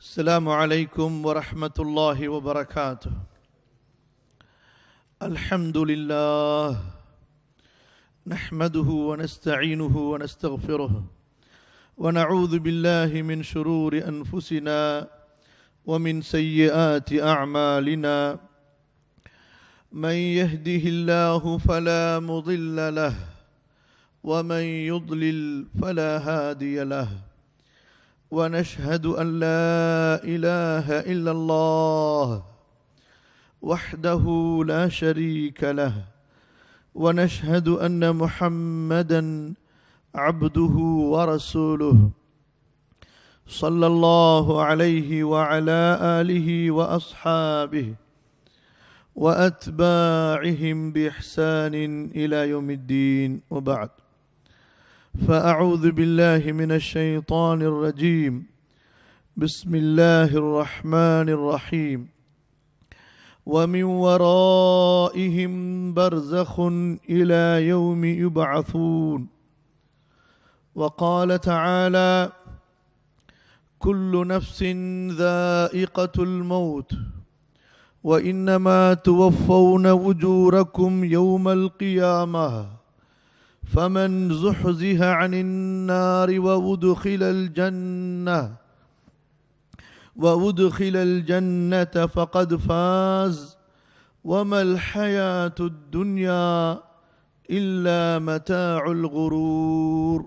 السلام عليكم ورحمة الله وبركاته. الحمد لله نحمده ونستعينه ونستغفره ونعوذ بالله من شرور أنفسنا ومن سيئات أعمالنا. من يهده الله فلا مضل له ومن يضلل فلا هادي له. ونشهد أن لا إله إلا الله وحده لا شريك له. ونشهد أن محمدًا عبده ورسوله صلى الله عليه وعلى آله وأصحابه وأتباعهم بإحسان إلى يوم الدين، وبعد. فأعوذ بالله من الشيطان الرجيم. بسم الله الرحمن الرحيم. ومن ورائهم برزخ إلى يوم يبعثون. وقال تعالى: كل نفس ذائقة الموت وإنما توفون أجوركم يوم القيامة فمن زحزح عن النار وأدخل الجنة فقد فاز وما الحياة الدنيا إلا متاع الغرور.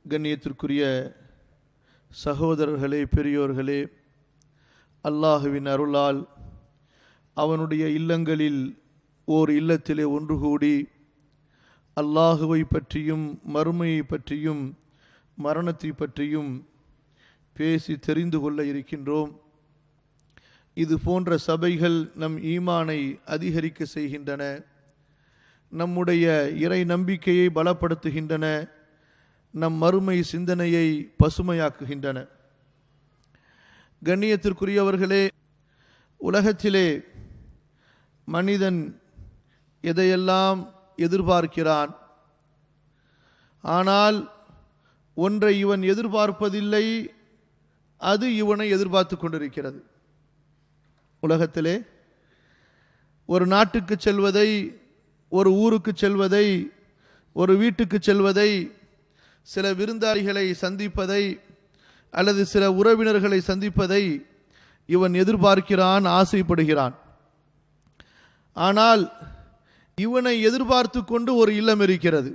கண்ணியத்திற்குரிய சகோதரர்களே, பெரியோர்களே, அல்லாஹுவின் அருளால் அவனுடைய இல்லங்களில் ஓர் இல்லத்திலே ஒன்று கூடி அல்லாஹுவை பற்றியும் மறுமையை பற்றியும் மரணத்தை பற்றியும் பேசி தெரிந்து கொள்ள இருக்கின்றோம். இது போன்ற சபைகள் நம் ஈமானை அதிகரிக்க செய்கின்றன, நம்முடைய இறை நம்பிக்கையை பலப்படுத்துகின்றன, நம் மறுமை சிந்தனையை பசுமையாக்குகின்றன. கண்ணியத்திற்குரியவர்களே, உலகத்திலே மனிதன் எதையெல்லாம் எதிர்பார்க்கிறான், ஆனால் ஒன்றை இவன் எதிர்பார்ப்பதில்லை, அது இவனை எதிர்பார்த்து கொண்டிருக்கிறது. உலகத்திலே ஒரு நாட்டுக்கு செல்வதை, ஒரு ஊருக்கு செல்வதை, ஒரு வீட்டுக்கு செல்வதை, சில விருந்தாளிகளை சந்திப்பதை அல்லது சில உறவினர்களை சந்திப்பதை இவன் எதிர்பார்க்கிறான், ஆசைப்படுகிறான். ஆனால் இவனை எதிர்பார்த்து கொண்டு ஒரு இல்லம் இருக்கிறது.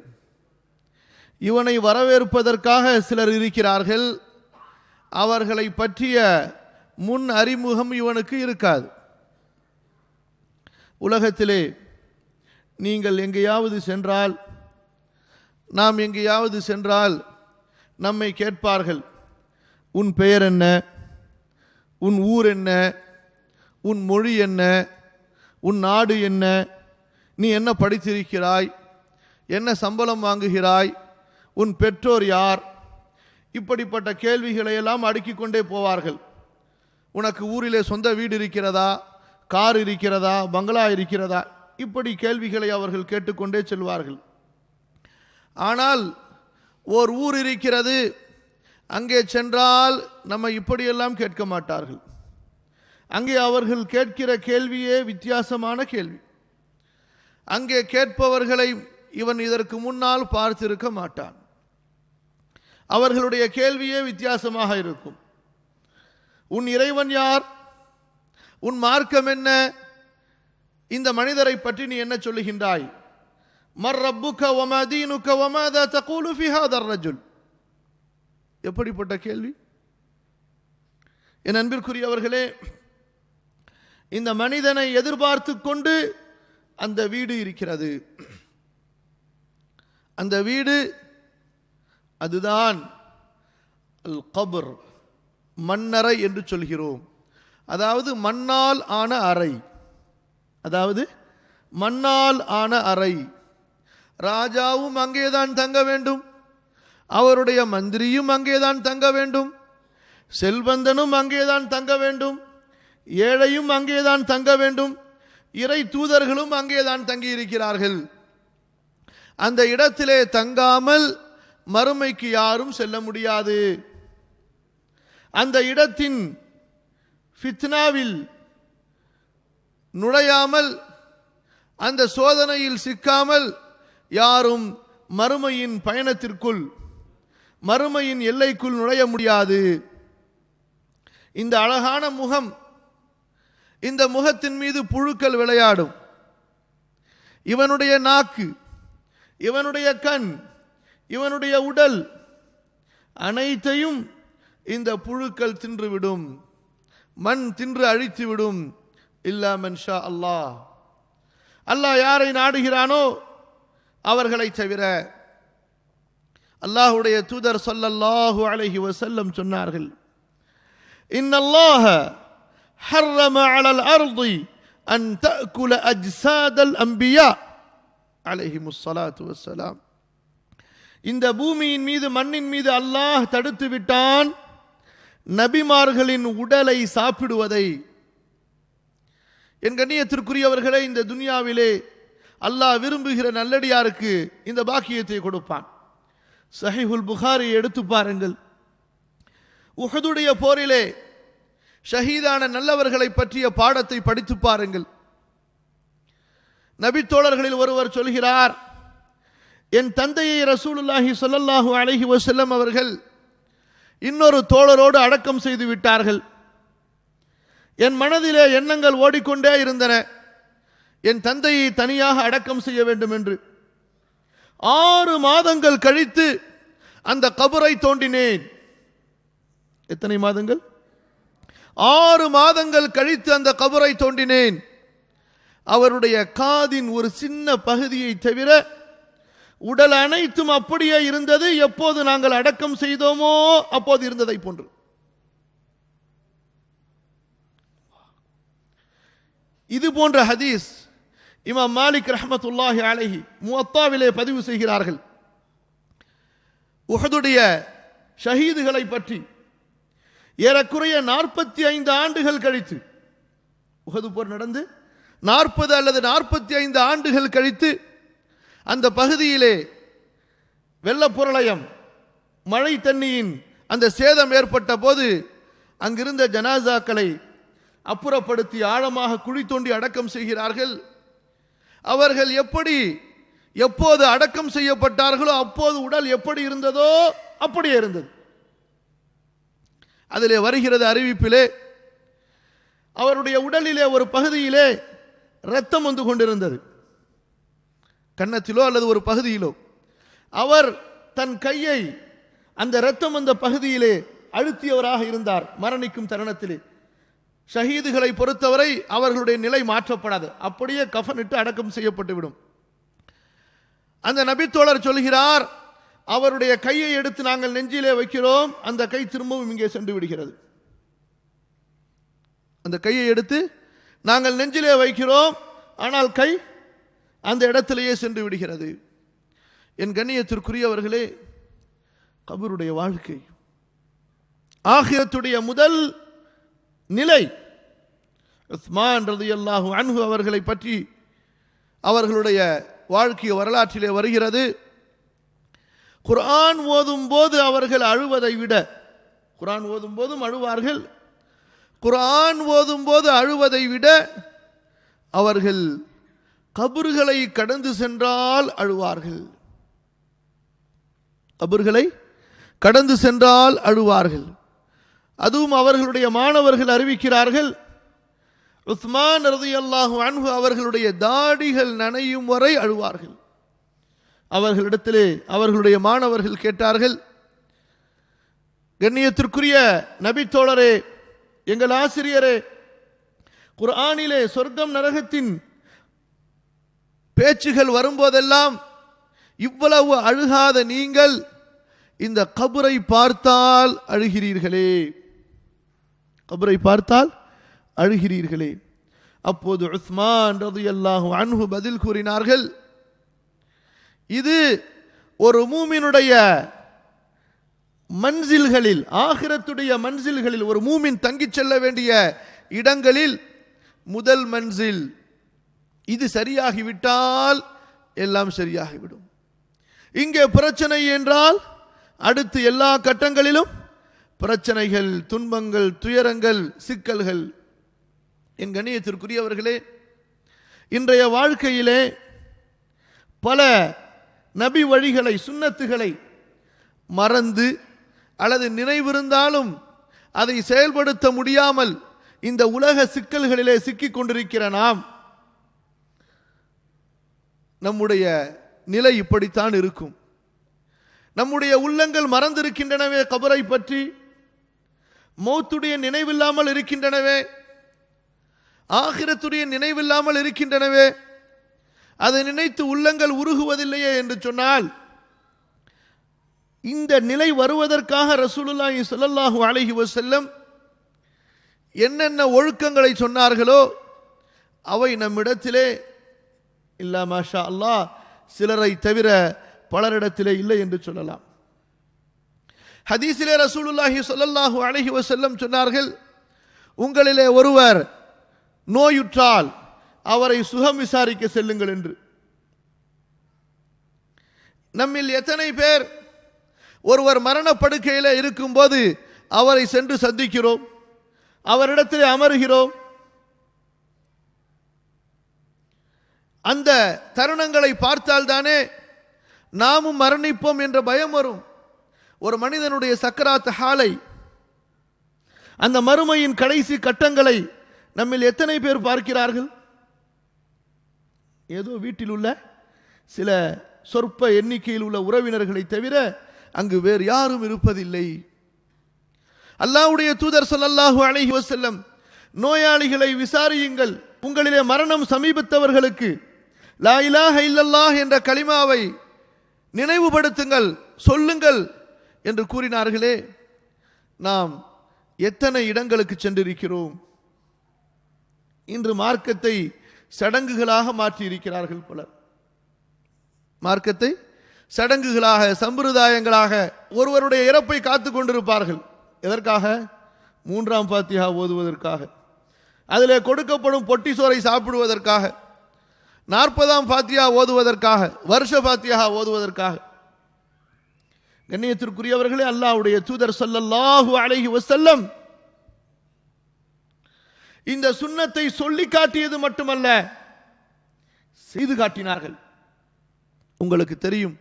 இவனை வரவேற்பதற்காக சிலர் இருக்கிறார்கள். அவர்களை பற்றிய முன் அறிமுகம் இவனுக்கு இருக்காது. உலகத்திலே நீங்கள் எங்கேயாவது சென்றால், நாம் எங்கேயாவது சென்றால் நம்மை கேட்பார்கள், உன் பெயர் என்ன, உன் ஊர் என்ன, உன் மொழி என்ன, உன் நாடு என்ன, நீ என்ன படித்திருக்கிறாய், என்ன சம்பளம் வாங்குகிறாய், உன் பெற்றோர் யார், இப்படிப்பட்ட கேள்விகளை எல்லாம் அடுக்கிக் கொண்டே போவார்கள். உனக்கு ஊரிலே சொந்த வீடு இருக்கிறதா, கார் இருக்கிறதா, பங்களா இருக்கிறதா, இப்படி கேள்விகளை அவர்கள் கேட்டுக்கொண்டே செல்வார்கள். ஆனால் ஓர் ஊர் இருக்கிறது, அங்கே சென்றால் நம்ம இப்படியெல்லாம் கேட்க மாட்டார்கள். அங்கே அவர்கள் கேட்கிற கேள்வியே வித்தியாசமான கேள்வி. அங்கே கேட்பவர்களை இவன் இதற்கு முன்னால் பார்த்திருக்க மாட்டான். அவர்களுடைய கேள்வியே வித்தியாசமாக இருக்கும். உன் இறைவன் யார், உன் மார்க்கம் என்ன, இந்த மனிதரை பற்றி நீ என்ன சொல்லுகின்றாய், மர் ரப்புக வமா தீனுக வமாதா தகூலு ஃபீ ஹாதர் ரஜுல். எப்படிப்பட்ட கேள்வி! என் அன்பிற்குரியவர்களே, இந்த மனிதனை எதிர்பார்த்து கொண்டு அந்த வீடு இருக்கிறது. அந்த வீடு அதுதான் அல் கபர், மண்ணறை என்று சொல்கிறோம். அதாவது மண்ணால் ஆன அறை, அதாவது மண்ணால் ஆன அறை. ராஜாவும் அங்கேதான் தங்க வேண்டும், அவருடைய மந்திரியும் அங்கேதான் தங்க வேண்டும், செல்வந்தனும் அங்கேதான் தங்க வேண்டும், ஏழையும் அங்கேதான் தங்க வேண்டும், இறை தூதர்களும் அங்கேதான் தங்கி இருக்கிறார்கள். அந்த இடத்திலே தங்காமல் மறுமைக்கு யாரும் செல்ல முடியாது. அந்த இடத்தின் ஃபித்னாவில் நுழையாமல், அந்த சோதனையில் சிக்காமல் யாரும் மறுமையின் பயணத்திற்குள், மறுமையின் எல்லைக்குள் நுழைய முடியாது. இந்த அழகான முகம், இந்த முகத்தின் மீது புழுக்கள் விளையாடும். இவனுடைய நாக்கு, இவனுடைய கண், இவனுடைய உடல் அனைத்தையும் இந்த புழுக்கள் தின்றுவிடும், மண் தின்று அழித்துவிடும். இல்லா மன் ஷா அல்லாஹ், அல்லாஹ் யாரை நாடுகிறானோ அவர்களை தவிர. அல்லாஹ்வுடைய தூதர் ஸல்லல்லாஹு அலைஹி வஸல்லம் சொன்னார்கள், இன்னல்லாஹ ஹர்ரம அலல் அர்தி அன் தஅகுல அஜ்சாதல் அன்பியா அலைஹிமுஸ் ஸலாத்து வஸ்ஸலாம். இந்த பூமியின் மீது, மண்ணின் மீது அல்லாஹ் தடுத்து விட்டான் நபிமார்களின் உடலை சாப்பிடுவதை. என் கண்ணியத்திற்குரியவர்களே, இந்த துனியாவிலே அல்லாஹ் விரும்புகிற நல்லடியாருக்கு இந்த பாக்கியத்தை கொடுப்பான். சஹீஹுல் புகாரி எடுத்து பாருங்கள். உஹதுடைய போரிலே ஷஹீதான நல்லவர்களை பற்றிய பாடத்தை படித்து பாருங்கள். நபித்தோழர்களில் ஒருவர் சொல்கிறார், என் தந்தையை ரசூலுல்லாஹி ஸல்லல்லாஹு அலைஹி வஸல்லம் அவர்கள் இன்னொரு தோழரோடு அடக்கம் செய்து விட்டார்கள். என் மனதிலே எண்ணங்கள் ஓடிக்கொண்டே இருந்தன, என் தந்தையை தனியாக அடக்கம் செய்ய வேண்டும் என்று. 6 மாதங்கள் கழித்து அந்த கபரை தோண்டினேன். எத்தனை மாதங்கள்? 6 மாதங்கள் கழித்து அந்த கபரை தோண்டினேன். அவருடைய காதின் ஒரு சின்ன பகுதியை தவிர உடல் அனைத்தும் அப்படியே இருந்தது, எப்போது நாங்கள் அடக்கம் செய்தோமோ அப்போது இருந்ததை போன்று. இது போன்ற ஹதீஸ் இமாம் மாலிக் ரஹ்மத்துல்லாஹி அலைஹி முவத்தாவிலே பதிவு செய்கிறார்கள். உஹதுடைய ஷஹீதுகளை பற்றி ஏறக்குறைய 45 ஆண்டுகள் கழித்து, உஹது போர் நடந்து 40 அல்லது 45 ஆண்டுகள் கழித்து அந்த பகுதியிலே வெள்ளப்புரளயம், மழை தண்ணியின் அந்த சேதம் ஏற்பட்ட போது அங்கிருந்த ஜனாசாக்களை அப்புறப்படுத்தி ஆழமாக குழி தோண்டி அடக்கம் செய்கிறார்கள். அவர்கள் எப்போது அடக்கம் செய்யப்பட்டார்களோ அப்போது உடல் எப்படி இருந்ததோ அப்படியே இருந்தது. அதிலே வருகிறது அறிவிப்பிலே, அவருடைய உடலிலே ஒரு பகுதியிலே இரத்தம் வந்து கொண்டிருந்தது, கன்னத்திலோ அல்லது ஒரு பகுதியிலோ. அவர் தன் கையை அந்த இரத்தம் வந்த பகுதியிலே அழுத்தியவராக இருந்தார். மரணிக்கும் தருணத்திலே ஷஹீதுகளை பொறுத்தவரை அவர்களுடைய நிலை மாற்றப்படாது, அப்படியே கஃனிட்டு அடக்கம் செய்யப்பட்டுவிடும். அந்த நபித்தோழர் சொல்கிறார், அவருடைய கையை எடுத்து நாங்கள் நெஞ்சிலே வைக்கிறோம், அந்த கை திரும்பவும் இங்கே சென்று விடுகிறது. அந்த கையை எடுத்து நாங்கள் நெஞ்சிலே வைக்கிறோம், ஆனால் கை அந்த இடத்திலேயே சென்று விடுகிறது. என் கண்ணியத்திற்குரியவர்களே, கபருடைய வாழ்க்கை ஆகிரத்துடைய முதல் நிலை. உஸ்மான் ரலியல்லாஹு அன்ஹு அவர்களை பற்றி அவர்களுடைய வாழ்க்கை வரலாற்றிலே வருகிறது, குர்ஆன் ஓதும் போது அவர்கள் அழுவதை விட, குர்ஆன் ஓதும் போதும் அழுவார்கள், குர்ஆன் ஓதும் போது அழுவதை விட அவர்கள் கபர்களை கடந்து சென்றால் அழுவார்கள். கபர்களை கடந்து சென்றால் அழுவார்கள். அதுவும் அவர்களுடைய மாணவர்கள் அறிவிக்கிறார்கள், உஸ்மான் ரலியல்லாஹு அன்ஹு அவர்களுடைய தாடிகள் நனையும் வரை அழுவார்கள். அவர்களிடத்திலே அவர்களுடைய மாணவர்கள் கேட்டார்கள், கண்ணியத்திற்குரிய நபித்தோழரே, எங்கள் ஆசிரியரே, குர்ஆனிலே சொர்க்கம் நரகத்தின் பேச்சுகள் வரும்போதெல்லாம் இவ்வளவு அழுகாத நீங்கள் இந்த கபரை பார்த்தால் அழுகிறீர்களே, கபரை பார்த்தால் அழுகிறீர்களே. அப்போது உஸ்மான் ரலியல்லாஹு அன்ஹு பதில் கூறினார்கள், இது ஒரு மூமினுடைய மன்சில்களில், ஆகிரத்துடைய மன்சில்களில், ஒரு மூமின் தங்கிச் செல்ல வேண்டிய இடங்களில் முதல் மன்சில். இது சரியாகிவிட்டால் எல்லாம் சரியாகிவிடும். இங்கே பிரச்சனை என்றால் அடுத்து எல்லா கட்டங்களிலும் பிரச்சனைகள், துன்பங்கள், துயரங்கள், சிக்கல்கள். என் கண்ணியத்திற்குரியவர்களே, இன்றைய வாழ்க்கையிலே பல நபி வழிகளை, சுன்னத்துகளை மறந்து அல்லது நினைவிருந்தாலும் அதை செயல்படுத்த முடியாமல் இந்த உலக சிக்கல்களிலே சிக்கிக் கொண்டிருக்கிற நாம், நம்முடைய நிலை இப்படித்தான் இருக்கும். நம்முடைய உள்ளங்கள் மறந்திருக்கின்றனவே கபரை பற்றி, மௌத்துடைய நினைவில்லாமல் இருக்கின்றனவே, ஆகிரத்துடைய நினைவில்லாமல் இருக்கின்றனவே, அதை நினைத்து உள்ளங்கள் உருகுவதில்லையே என்று சொன்னால், இந்த நிலை வருவதற்காக ரசூலுல்லாஹி ஸல்லல்லாஹு அலைஹி வஸல்லம் என்னென்ன ஒழுக்கங்களை சொன்னார்களோ அவை நம்மிடத்திலே இல்லா மாஷா அல்லாஹ் சிலரை தவிர பலரிடத்திலே இல்லை என்று சொல்லலாம். ஹதீஸிலே ரசூலுல்லாஹி ஸல்லல்லாஹு அலைஹி வஸல்லம் சொன்னார்கள், உங்களிலே ஒருவர் நோயுற்றால் அவரை சுகம் விசாரிக்க செல்லுங்கள் என்று. நம்மில் எத்தனை பேர் ஒருவர் மரணப்படுக்கையில் இருக்கும்போது அவரை சென்று சந்திக்கிறோம், அவரிடத்தில் அமருகிறோம்? அந்த தருணங்களை பார்த்தால்தானே நாமும் மரணிப்போம் என்ற பயம் வரும். ஒரு மனிதனுடைய சக்கராத் ஹாலை, அந்த மறுமையின் கடைசி கட்டங்களை நம்மில் எத்தனை பேர் பார்க்கிறார்கள்? ஏதோ வீட்டில் உள்ள சில சொற்ப எண்ணிக்கையில் உள்ள உறவினர்களை தவிர அங்கு வேறு யாரும் இருப்பதில்லை. அல்லாஹ்வுடைய தூதர் ஸல்லல்லாஹு அலைஹி வஸல்லம், நோயாளிகளை விசாரியுங்கள், உங்களிலே மரணம் சமீபத்தவர்களுக்கு லா இலாஹ இல்லல்லாஹ் என்ற கலிமாவை நினைவுபடுத்துங்கள், சொல்லுங்கள் என்று கூறினார்களே. நாம் எத்தனை இடங்களுக்கு சென்றிருக்கிறோம்? இன்று மார்க்கத்தை சடங்குகளாக மாற்றி இருக்கிறார்கள் பலர். மார்க்கத்தை சடங்குகளாக, சம்பிரதாயங்களாக, ஒருவருடைய இறப்பை காத்து கொண்டிருப்பார்கள். எதற்காக? 3ஆம் ஃபாத்திஹா ஓதுவதற்காக, அதிலே கொடுக்கப்படும் பொட்டி சோறை சாப்பிடுவதற்காக, 40ஆம் ஃபாத்திஹா ஓதுவதற்காக, வருஷ ஃபாத்திஹா ஓதுவதற்காக. கண்ணியத்திற்குரியவர்களே, அல்லாஹ்வுடைய தூதர் ஸல்லல்லாஹு அலைஹி வஸல்லம் இந்த சுன்னத்தை சொல்லி காட்டியது மட்டுமல்ல, செய்து காட்டினார்கள். உங்களுக்கு தெரியும்,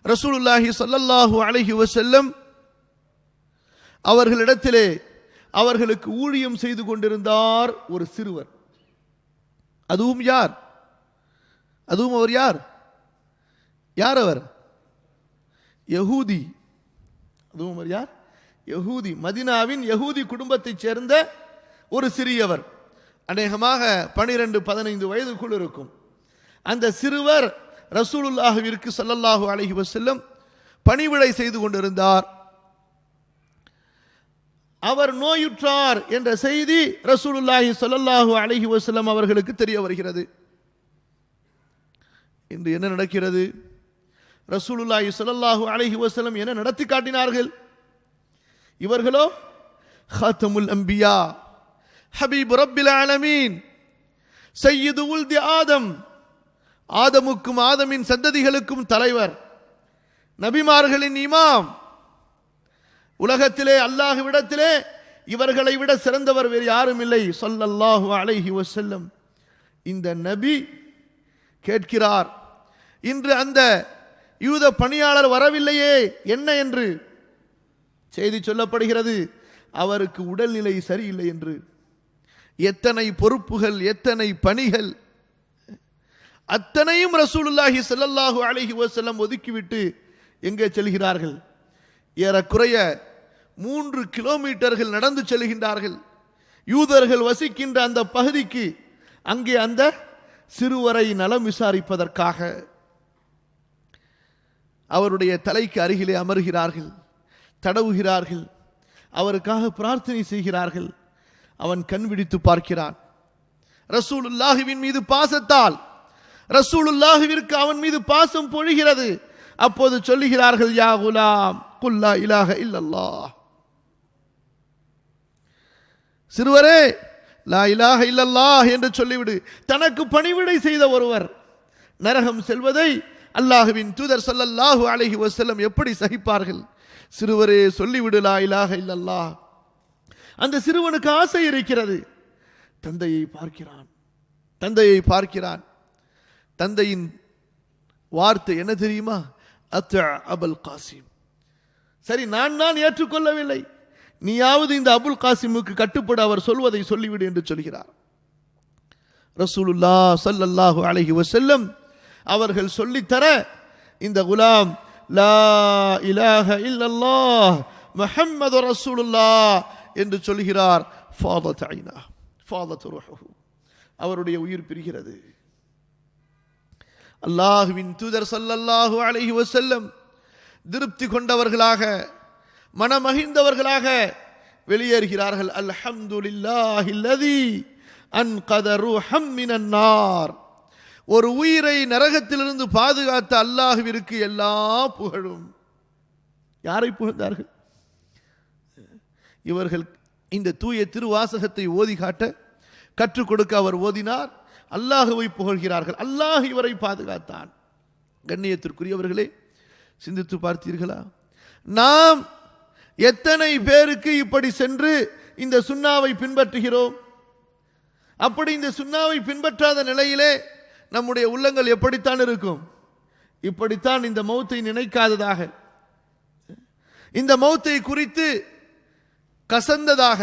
ரசூலுல்லாஹி ஸல்லல்லாஹு அலைஹி வஸல்லம் அவர்களிடத்திலே அவர்களுக்கு ஊழியம் செய்து கொண்டிருந்தார் ஒரு சிறுவர். அதுவும் யார்? அதுவும் அவர் யார்? யார் அவர்? யஹூதி. அதுவும் அவர் யார்? யஹூதி. மதீனாவின் யஹூதி குடும்பத்தைச் சேர்ந்த ஒரு சிறியவர், அநேகமாக 12-15 வயதுக்குள் இருக்கும். அந்த சிறுவர் ரசூலுல்லாஹிற்கு ஸல்லல்லாஹு அலைஹி வஸல்லம் பணிவிடை செய்து கொண்டிருந்தார். அவர் நோயுற்றார் என்ற செய்தி ரசூலுல்லாஹி ஸல்லல்லாஹு அலைஹி வஸல்லம் அவர்களுக்கு தெரிய வருகிறது. இன்று என்ன நடக்கிறது? ரசூலுல்லாஹி ஸல்லல்லாஹு அலைஹி வஸல்லம் என்ன நடத்தி காட்டினார்கள்? இவர்களோ ஹாத்தமுல் அம்பியா, ஹபீப் ரப்பில் ஆலமீன், சய்யிது உல்தி ஆதம், ஆதமுக்கும் ஆதமின் சந்ததிகளுக்கும் தலைவர், நபிமார்களின் இமாம். உலகத்திலே அல்லாஹ்விடத்திலே இவர்களை விட சிறந்தவர் வேறு யாரும் இல்லை ஸல்லல்லாஹு அலைஹி வஸல்லம். இந்த நபி கேட்கிறார், இன்று அந்த யூத பணியாளர் வரவில்லையே, என்ன என்று செய்தி சொல்லப்படுகிறது. அவருக்கு உடல்நிலை சரியில்லை என்று. எத்தனை பொறுப்புகள், எத்தனை பணிகள், அத்தனையும் ரசூலுல்லாஹி ஸல்லல்லாஹு அலைஹி வஸல்லம் ஒதுக்கிவிட்டு எங்கே செல்கிறார்கள்? ஏறக்குறைய 3 கிலோமீட்டர்கள் நடந்து செல்கின்றார்கள். யூதர்கள் வசிக்கின்ற அந்த பகுதிக்கு, அங்கே அந்த சிறுவரை நலம் விசாரிப்பதற்காக அவருடைய தலைக்கு அருகிலே அமர்கிறார்கள், தடவுகிறார்கள், அவருக்காக பிரார்த்தனை செய்கிறார்கள். அவன் கண் விழித்து பார்க்கிறான். ரசூலுல்லாஹிவின் மீது பாசத்தால் ரசூலுல்லாஹிற்கு அவன் மீது பாசம் பொழிகிறது. அப்போது சொல்லுகிறார்கள், யா குலாம் குல் லா இலாஹ இல்லல்லாஹ், சிறுவரே லா இலாஹ இல்லல்லாஹ் என்று சொல்லிவிடு. தனக்கு பணிவிடை செய்த ஒருவர் நரகம் செல்வதை அல்லாஹ்வின் தூதர் ஸல்லல்லாஹு அலைஹி வஸல்லம் எப்படி சகிப்பார்கள்? சிறுவரே சொல்லிவிடு லா இலாஹ இல்லல்லாஹ். அந்த சிறுவனுக்கு ஆசை இருக்கிறது. தந்தையை பார்க்கிறான். தந்தையின் வார்த்தை என்ன தெரியுமா? அபுல் காசிம். சரி, நான் ஏற்றுக்கொள்ளவில்லை, நீயாவது இந்த அபுல் காசிமுக்கு கட்டுப்பட, அவர் சொல்வதை சொல்லிவிடு என்று சொல்கிறார். ரசூலுல்லாஹ் ஸல்லல்லாஹு அலைஹி வஸல்லம் அவர்கள் சொல்லித்தர இந்த குலாம் லா இலாஹ இல்லல்லாஹ் முஹம்மது ரசூலுல்லாஹ் என்று சொல்கிறார். ஃபாதத் ஐனா ஃபாதத் ரூஹு, அவருடைய உயிர் பிரிகிறது. அல்லாஹ்வின் தூதர் ஸல்லல்லாஹு அலைஹி வஸல்லம் திருப்தி கொண்டவர்களாக, மனமகிழ்ந்தவர்களாக வெளியேறுகிறார்கள். அல்ஹம்துலில்லாஹில்லதி அன்கத ரூஹம் மினன் நார். ஒரு உயிரை நரகத்திலிருந்து பாதுகாத்த அல்லாஹ்விற்கு எல்லா புகழும். யாரை புகழ்ந்தார்கள்? இவர்கள் இந்த தூய திருவாசகத்தை ஓதி காட்ட, கற்றுக் கொடுக்க அவர் ஓதினார். அல்லாஹுவை புகழ்கிறார்கள். அல்லாஹ் இவரை பாதுகாத்தான். கண்ணியத்திற்குரியவர்களே, சிந்தித்து பார்த்தீர்களா? நாம் எத்தனை பேருக்கு இப்படி சென்று இந்த சுன்னாவை பின்பற்றுகிறோம்? அப்படி இந்த சுன்னாவை பின்பற்றாத நிலையிலே நம்முடைய உள்ளங்கள் எப்படித்தான் இருக்கும்? இப்படித்தான் இந்த மௌத்தை நினைக்காததாக, இந்த மௌத்தை குறித்து கசந்ததாக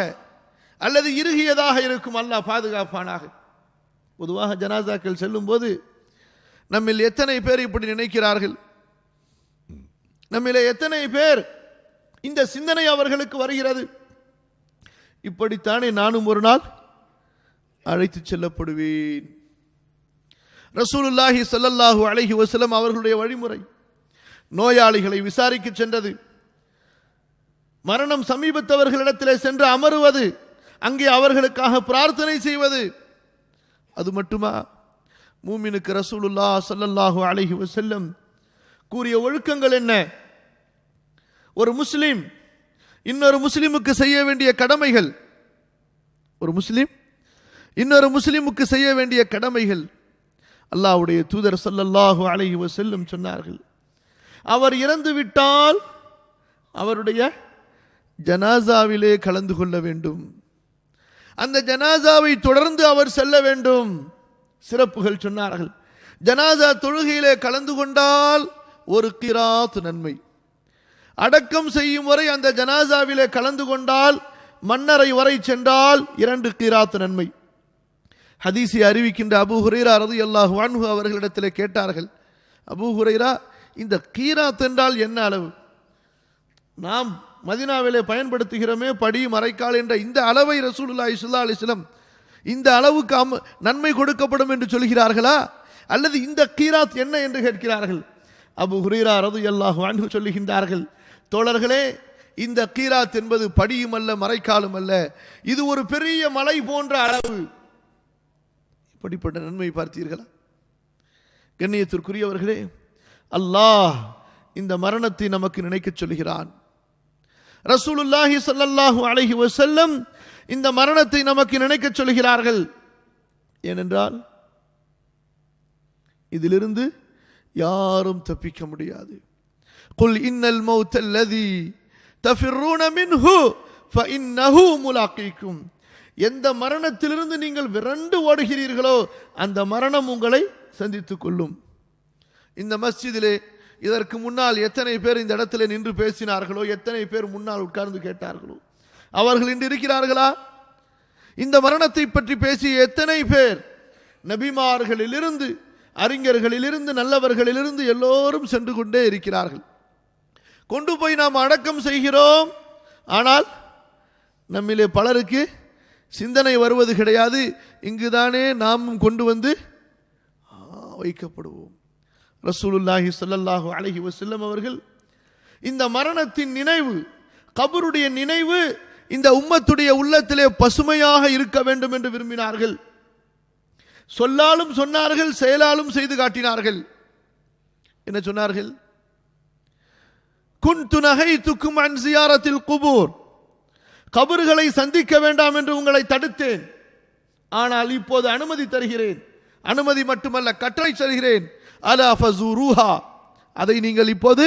அல்லது இறுகியதாக இருக்கும். அல்லாஹ் பாதுகாப்பானாக. பொதுவாக ஜனாசாக்கள் செல்லும் போது நம்மில் எத்தனை பேர் இப்படி நினைக்கிறார்கள்? நம்மிலே எத்தனை பேர் இந்த சிந்தனை அவர்களுக்கு வருகிறது? இப்படித்தானே நானும் ஒரு நாள் அழைத்து செல்லப்படுவேன். ரசூலுல்லாஹி ஸல்லல்லாஹு அலைஹி வஸல்லம் அவர்களுடைய வழிமுறை நோயாளிகளை விசாரிக்க சென்றது, மரணம் சமீபத்தவர்களிடத்திலே சென்று அமருவது, அங்கே அவர்களுக்காக பிரார்த்தனை செய்வது. அது மட்டுமா? மூமினுக்கு ரசூலுல்லாஹ் ஸல்லல்லாஹு அலைஹி வஸல்லம் கூறிய ஒழுக்கங்கள் என்ன? ஒரு முஸ்லிம் இன்னொரு முஸ்லிமுக்கு செய்ய வேண்டிய கடமைகள், ஒரு முஸ்லிம் இன்னொரு முஸ்லிமுக்கு செய்ய வேண்டிய கடமைகள். அல்லாஹ்வுடைய தூதர் ஸல்லல்லாஹு அலைஹி வஸல்லம் சொன்னார்கள், அவர் இறந்து விட்டால் அவருடைய ஜனாசாவிலே கலந்து கொள்ள வேண்டும், அந்த ஜனாசாவை தொடர்ந்து அவர் செல்ல வேண்டும். சிறப்புகள் சொன்னார்கள். ஜனாசா தொழுகையிலே கலந்து கொண்டால் ஒரு கிராத் நன்மை, அடக்கம் செய்யும் வரை அந்த ஜனாசாவிலே கலந்து கொண்டால், மன்னரை வரை சென்றால் 2 கிராத் நன்மை. ஹதீஸை அறிவிக்கின்ற அபூ ஹுரைரா ரலியல்லாஹு அன்ஹு அவர்களிடத்திலே கேட்டார்கள், அபூ ஹுரைரா, இந்த கீராத் என்றால் என்ன அளவு? நாம் மதீனாவிலே பயன்படுத்துகிறோமே படி மரைக்கால் என்ற இந்த அளவை ரசூலுல்லாஹி ஸல்லல்லாஹு அலைஹி வஸல்லம் இந்த அளவுக்கு நன்மை கொடுக்கப்படும் என்று சொல்கிறார்களா, அல்லது இந்த கீராத் என்ன என்று கேட்கிறார்கள். அபூ ஹுரைரா ரலியல்லாஹு அன்ஹு சொல்லுகின்றார்கள், தோழர்களே, இந்த கீராத் என்பது படியும் அல்ல மரைக்காலும் அல்ல, இது ஒரு பெரிய மலை போன்ற அளவு. இப்படிப்பட்ட நன்மை பார்த்தீர்களா? கண்ணியத்திற்குரியவர்களே, அல்லாஹ் இந்த மரணத்தை நமக்கு நினைக்க சொல்கிறான். ரசூலுல்லாஹி ஸல்லல்லாஹு அலைஹி வஸல்லம் இந்த மரணத்தை நமக்கு நினைக்க சொல்கிறார்கள். ஏனென்றால் இதிலிருந்து யாரும் தப்பிக்க முடியாது. குல் இன்னல் மௌத் அல்லதி தஃபிர்ரூன மின்ஹு ஃபஇன்னஹு முலாகீக்கும். எந்த மரணத்திலிருந்து நீங்கள் விரண்டு ஓடுகிறீர்களோ அந்த மரணம் உங்களை சந்தித்துக் கொள்ளும். இந்த மஸ்ஜிதிலே இதற்கு முன்னால் எத்தனை பேர் இந்த இடத்துல நின்று பேசினார்களோ, எத்தனை பேர் முன்னால் உட்கார்ந்து கேட்டார்களோ, அவர்கள் இன்று இருக்கிறார்களா? இந்த மரணத்தை பற்றி பேசிய எத்தனை பேர் நபிமார்களிலிருந்து, அறிஞர்களிலிருந்து, நல்லவர்களிலிருந்து எல்லோரும் சென்று கொண்டே இருக்கிறார்கள். கொண்டு போய் நாம் அடக்கம் செய்கிறோம். ஆனால் நம்மிலே பலருக்கு சிந்தனை வருவது கிடையாது. இங்குதானே நாமும் கொண்டு வந்து வைக்கப்படுவோம். ரசூலுல்லாஹி ஸல்லல்லாஹு அலைஹி வஸல்லம் அவர்கள் இந்த மரணத்தின் நினைவு, கபருடைய நினைவு இந்த உம்மத்துடைய உள்ளத்திலே பசுமையாக இருக்க வேண்டும் என்று விரும்பினார்கள். சொல்லாலும் சொன்னார்கள், செயலாலும் செய்து காட்டினார்கள். என்ன சொன்னார்கள்? குன்து நஹைதுக்கும் அன் ஜியாரத்தில் குபூர். கபர்களை சந்திக்க வேண்டாம் என்று உங்களை தடுத்தேன், ஆனால் இப்போது அனுமதி தருகிறேன். அனுமதி மட்டுமல்ல, கட்டளை தருகிறேன். அலா ஃபஸூருஹா, அதை நீங்கள் இப்போது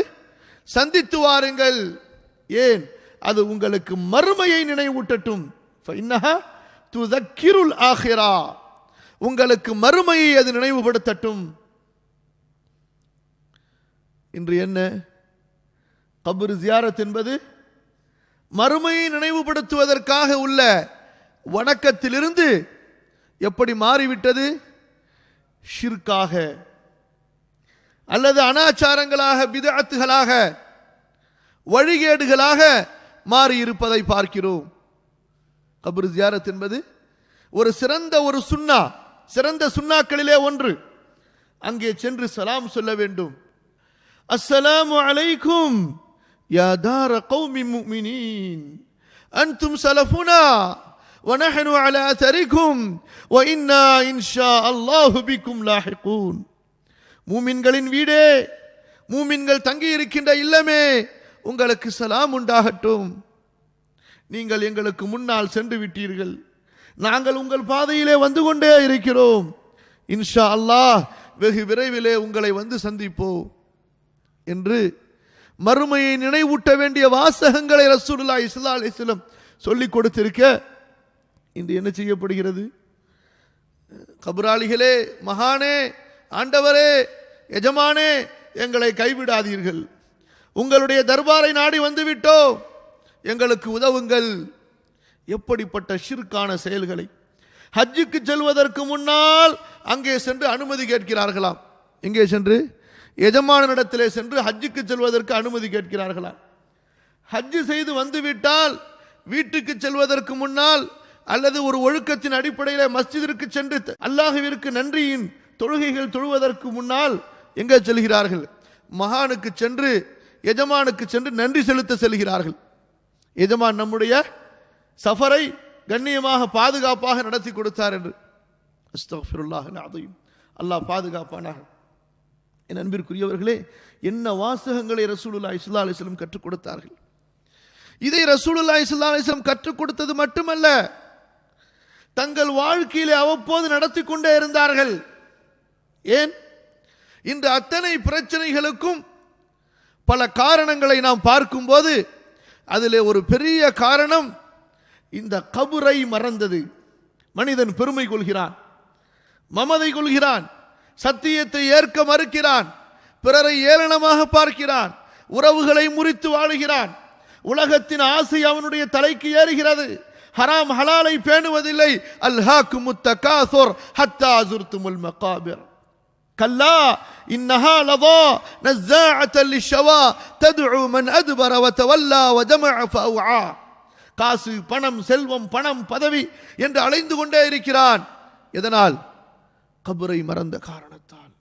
சந்தித்து வாருங்கள். ஏன்? அது உங்களுக்கு மறுமையை நினைவூட்டட்டும். ஃபஇன்னஹா துதக்கிருல் ஆகிரா, உங்களுக்கு மறுமையை அது நினைவுபடுத்தட்டும். இன்று என்ன? கபர் ஜியாரத் என்பது மறுமையை நினைவுபடுத்துவதற்காக உள்ள வணக்கத்திலிருந்து எப்படி மாறிவிட்டது? ஷிர்காக அல்லது அனாச்சாரங்களாக, பிதஅத்துகளாக, வழிகேடுகளாக மாறி இருப்பதை பார்க்கிறோம். கபர் ஜியாரத் என்பது ஒரு சுன்னா, சிறந்த சுன்னாக்களிலே ஒன்று. அங்கே சென்று சலாம் சொல்ல வேண்டும். அஸ்ஸலாமு அலைக்கும் யா தார கௌமி முஃமினீன் அன்தும் சலஃபுனா வநஹ்னு அலா அஸரிக்கும் வஇன்னா இன்ஷா அல்லாஹு பிக்கும் லாஹிகூன். மூமின்களின் வீடே, மூமின்கள் தங்கி இருக்கின்ற இல்லமே, உங்களுக்கு சலாம் உண்டாகட்டும். நீங்கள் எங்களுக்கு முன்னால் சென்று விட்டீர்கள், நாங்கள் உங்கள் பாதையிலே வந்து கொண்டே இருக்கிறோம். இன்ஷா அல்லாஹ் வெகு விரைவிலே உங்களை வந்து சந்திப்போம் என்று மறுமையை நினைவூட்ட வேண்டிய வாசகங்களை ரசூலுல்லாஹி ஸல்லல்லாஹு அலைஹி வஸல்லம் சொல்லிக் கொடுத்திருக்க, இன்று என்ன செய்யப்படுகிறது? கபராளிகளே, மகானே, ஆண்டவரே, எஜமானே, எங்களை கைவிடாதீர்கள், உங்களுடைய தர்பாரை நாடி வந்துவிட்டோம், எங்களுக்கு உதவுங்கள். எப்படிப்பட்ட ஷிர்கான செயல்களை! ஹஜ்ஜுக்கு செல்வதற்கு முன்னால் அங்கே சென்று அனுமதி கேட்கிறார்களாம். எங்கே சென்று? எஜமானிடத்திலே சென்று ஹஜ்ஜுக்கு செல்வதற்கு அனுமதி கேட்கிறார்களாம். ஹஜ்ஜு செய்து வந்துவிட்டால் வீட்டுக்கு செல்வதற்கு முன்னால் அல்லது ஒரு ஒழுக்கத்தின் அடிப்படையில் மஸ்ஜிதிற்கு சென்று அல்லாஹ்விற்கு நன்றியின் தொழுகைகள் தொழுவதற்கு முன்னால் எங்கே செல்கிறார்கள்? மகானுக்கு சென்று, எஜமானுக்கு சென்று நன்றி செலுத்த செல்கிறார்கள். எஜமான் நம்முடைய சஃபரை கண்ணியமாக பாதுகாப்பாக நடத்தி கொடுத்தார் என்று. அஸ்தக்ஃபிருல்லாஹ் அல்-அஸீம். அல்லாஹ் பாதுகாப்பானாக. என் அன்பிற்குரியவர்களே, என்ன வாசகங்களை ரசூலுல்லாஹி ஸல்லல்லாஹு அலைஹி வஸல்லம் கற்றுக் கொடுத்தார்கள்! இதை ரசூலுல்லாஹி ஸல்லல்லாஹு அலைஹி வஸல்லம் கற்றுக் கொடுத்தது மட்டுமல்ல, தங்கள் வாழ்க்கையிலே அவ்வப்போது நடத்தி கொண்டே இருந்தார்கள். ஏன்? இன்று அத்தனை பிரச்சனைகளுக்கும் பல காரணங்களை நாம் பார்க்கும்போது அதிலே ஒரு பெரிய காரணம் இந்த கபரை மறந்தது. மனிதன் பெருமை கொள்கிறான், மமதை கொள்கிறான், சத்தியத்தை ஏற்க மறுக்கிறான், பிறரை ஏளனமாக பார்க்கிறான், உறவுகளை முறித்து வாழுகிறான், உலகத்தின் ஆசை அவனுடைய தலைக்கு ஏறுகிறது, ஹராம் ஹலாலை பேணுவதில்லை. அல்ஹாக்குமுத் தகாசுர் ஹத்தா ஸுர்துமுல் மகாபிர் கல்லா இன்னஹா லதா நஸாஅத்தல் லிஷவா தத்உ மன் அத்பர வதவல்லா வஜமஅ ஃபஅஆ. காசு, பணம், செல்வம், பணம், பதவி என்று அலைந்து கொண்டே இருக்கிறான். எதனால்? கபரை மறந்த காரணத்தால்,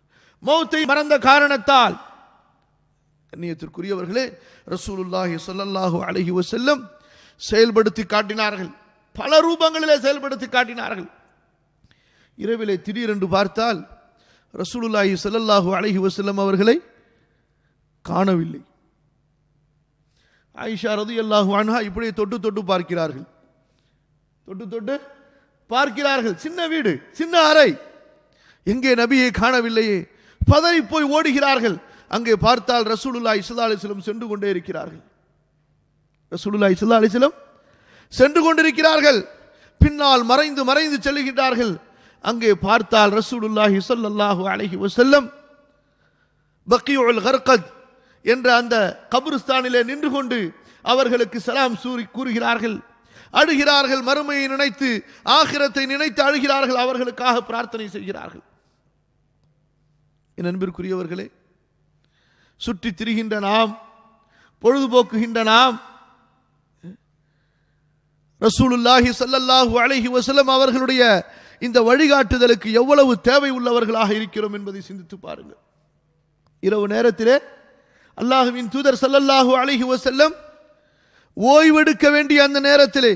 மௌத்தை மறந்த காரணத்தால். கண்ணியத்திற்குரியவர்களே, ரசூலுல்லாஹி ஸல்லல்லாஹு அலைஹி வஸல்லம் செயல்படுத்தி காட்டினார்கள், பல ரூபங்களிலே செயல்படுத்தி காட்டினார்கள். இரவிலே திடீரென்று பார்த்தால் ரசூலுல்லாஹி ஸல்லல்லாஹு அலைஹி வஸல்லம் அவர்களை காணவில்லை. ஆயிஷா ரலியல்லாஹு அன்ஹா இப்படியே தொட்டு தொட்டு பார்க்கிறார்கள், தொட்டு தொட்டு பார்க்கிறார்கள். சின்ன வீடு, சின்ன அறை, எங்கே நபியை காணவில்லையே, பதறி போய் ஓடுகிறார்கள். அங்கே பார்த்தால் ரசூலுல்லாஹி ஸல்லல்லாஹு அலைஹி வஸல்லம் சென்று கொண்டே இருக்கிறார்கள். ரசூலுல்லாஹி ஸல்லல்லாஹு அலைஹி வஸல்லம் சென்று கொண்டிருக்கிறார்கள். பின்னால் மறைந்து மறைந்து செல்லுகிறார்கள். அங்கே பார்த்தால் ரசூலுல்லாஹி ஸல்லல்லாஹு அலைஹி வஸல்லம் பக்கீஉல் கர்கத் என்ற அந்த கபிரிஸ்தானிலே நின்று கொண்டு அவர்களுக்கு சலாம் கூறுகிறார்கள், அழுகிறார்கள், மறுமையை நினைத்து, ஆகிரத்தை நினைத்து அழுகிறார்கள், அவர்களுக்காக பிரார்த்தனை செய்கிறார்கள். என் அன்பிற்குரியவர்களே, சுற்றி திரிகின்ற நாம், பொழுதுபோக்குகின்ற நாம், ரசூலுல்லாஹி ஸல்லல்லாஹு அலைஹி வஸல்லம் அவர்களுடைய இந்த வழிகாட்டுதலுக்கு எவ்வளவு தேவை உள்ளவர்களாக இருக்கிறோம் என்பதை சிந்தித்து பாருங்கள். இரவு நேரத்திலே அல்லாஹ்வின் தூதர் ஸல்லல்லாஹு அலைஹி வஸல்லம் ஓய்வெடுக்க வேண்டிய அந்த நேரத்திலே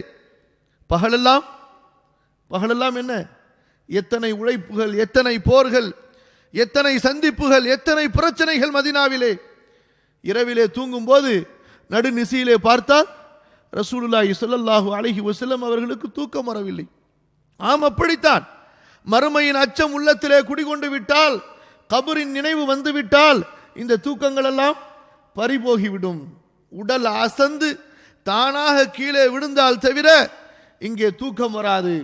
பகலெல்லாம் என்ன எத்தனை உழைப்புகள், எத்தனை போர்கள், எத்தனை சந்திப்புகள், எத்தனை பிரச்சனைகள் மதீனாவிலே. இரவிலே தூங்கும் போது நடுநிசியிலே பார்த்தால் ரசூலுல்லாஹி ஸல்லல்லாஹு அலைஹி வஸல்லம் அவர்களுக்கு தூக்கம் வரவில்லை. ஆம், அப்படித்தான். மறுமையின் அச்சம் உள்ளத்திலே குடிகொண்டு விட்டால், கபரின் நினைவு வந்துவிட்டால் இந்த தூக்கங்கள் எல்லாம் பறிபோகிவிடும். உடல் அசந்து தானாக கீழே விழுந்தால் தவிர இங்கே தூக்கம் வராது.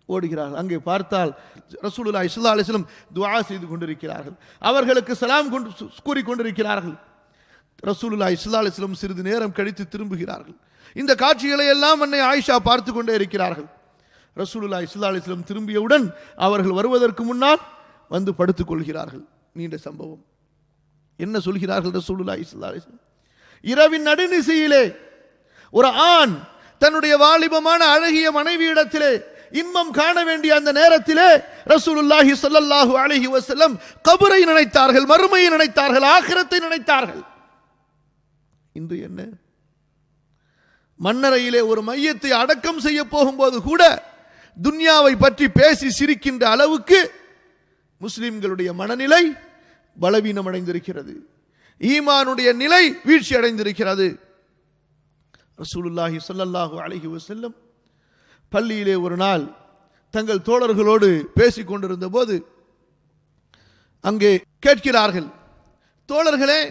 ஓடுகிறார்கள். அங்கே பார்த்தால் ரசூலுல்லாஹி ஸல்லல்லாஹு அலைஹி வஸல்லம் துஆ செய்து கொண்டிருக்கிறார்கள். அவர்களுக்கு சலாம் கூறிக்கொண்டிருக்கிறார்கள். ரசூலுல்லாஹி ஸல்லல்லாஹு அலைஹி வஸல்லம் சிறிது நேரம் கழித்து திரும்புகிறார்கள். இந்த காட்சிகளை எல்லாம் அன்னை ஆயிஷா பார்த்து கொண்டே இருக்கிறார்கள். ரசூலுல்லாஹி ஸல்லல்லாஹு அலைஹி வஸல்லம் திரும்பியவுடன் அவர்கள் வருவதற்கு முன்னால் வந்து படுத்துக் கொள்கிறார்கள். நீண்ட சம்பவம். என்ன சொல்கிறார்கள் ரசூலுல்லாஹி ஸல்லல்லாஹு அலைஹி வஸல்லம்? இரவின் நடுநிசையிலே ஒரு ஆண் தன்னுடைய வாலிபமான அழகிய மனைவியிடத்திலே இன்பம் காண வேண்டிய அந்த நேரத்திலே ரசூலுல்லாஹி ஸல்லல்லாஹு அலைஹி வஸல்லம் கபரை நினைத்தார்கள், மறுமையை நினைத்தார்கள், ஆகிரத்தை நினைத்தார்கள். இன்று என்ன? மண்ணறையிலே ஒரு மையத்தை அடக்கம் செய்ய போகும்போது கூட துன்யாவை பற்றி பேசி சிரிக்கின்ற அளவுக்கு முஸ்லிம்களுடைய மனநிலை பலவீனம் அடைந்திருக்கிறது. ஈமானுடைய நிலை வீழ்ச்சி அடைந்திருக்கிறது. ரசூலுல்லாஹி ஸல்லல்லாஹு அலைஹி வஸல்லம் பள்ளியிலே ஒரு நாள் தங்கள் தோழர்களோடு பேசிக் கொண்டிருந்த போது அங்கே கேட்கிறார்கள், தோழர்களே,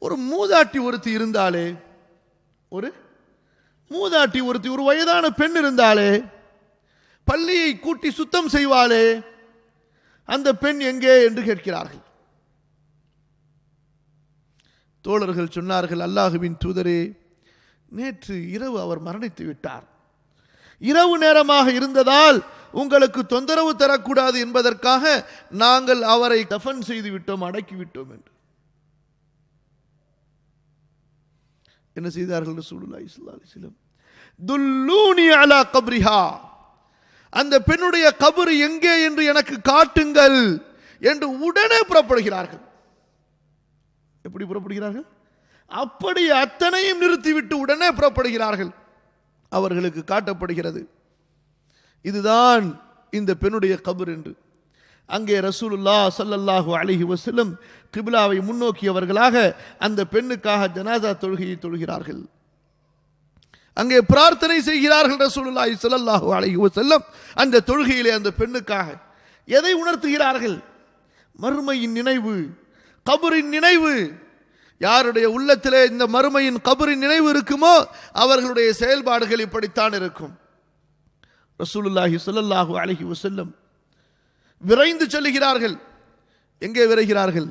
ஒரு மூதாட்டி ஒருத்தி இருந்தாலே, ஒரு மூதாட்டி ஒருத்தி, ஒரு வயதான பெண் இருந்தாலே, பள்ளியை கூட்டி சுத்தம் செய்வாளே, அந்த பெண் எங்கே என்று கேட்கிறார்கள். தோழர்கள் சொன்னார்கள், அல்லாஹுவின் தூதரே, நேற்று இரவு அவர் மரணித்து விட்டார். இரவு நேரமாக இருந்ததால் உங்களுக்கு தொந்தரவு தரக்கூடாது என்பதற்காக நாங்கள் அவரை தஃபன் செய்து விட்டோம், அடக்கிவிட்டோம் என்று. என்ன செய்தார்கள் ரசூலுல்லாஹி ஸல்லல்லாஹு அலைஹி வஸல்லம்? துல்லூனி அலா கப்ரிஹா, அந்த பெண்ணுடைய கபர் எங்கே என்று எனக்கு காட்டுங்கள் என்று உடனே புறப்படுகிறார்கள். எப்படி புறப்படுகிறார்கள்? அப்படி அத்தனையும் நிறுத்திவிட்டு உடனே புறப்படுகிறார்கள். அவர்களுக்கு காட்டப்படுகிறது, இதுதான் இந்த பெண்ணுடைய கபர் என்று. அங்கே ரசூலுல்லாஹ் ஸல்லல்லாஹு அலைஹி வஸல்லம் கிப்லாவை முன்னோக்கியவர்களாக அந்த பெண்ணுக்காக ஜனாஸா தொழுகையை தொழுகிறார்கள். அங்கே பிரார்த்தனை செய்கிறார்கள் ரசூலுல்லாஹி ஸல்லல்லாஹு அலைஹி வஸல்லம் அந்த தொழுகையிலே அந்த பெண்ணுக்காக. எதை உணர்த்துகிறார்கள்? மறுமையின் நினைவு, கபரின் நினைவு. யாருடைய உள்ளத்திலே இந்த மறுமையின் கபரின் நினைவு இருக்குமோ அவர்களுடைய செயல்பாடுகள் இப்படித்தான் இருக்கும். ரசூலுல்லாஹி ஸல்லல்லாஹு அலைஹி வஸல்லம் விரைந்து செல்கிறார்கள். எங்கே விரைகிறார்கள்?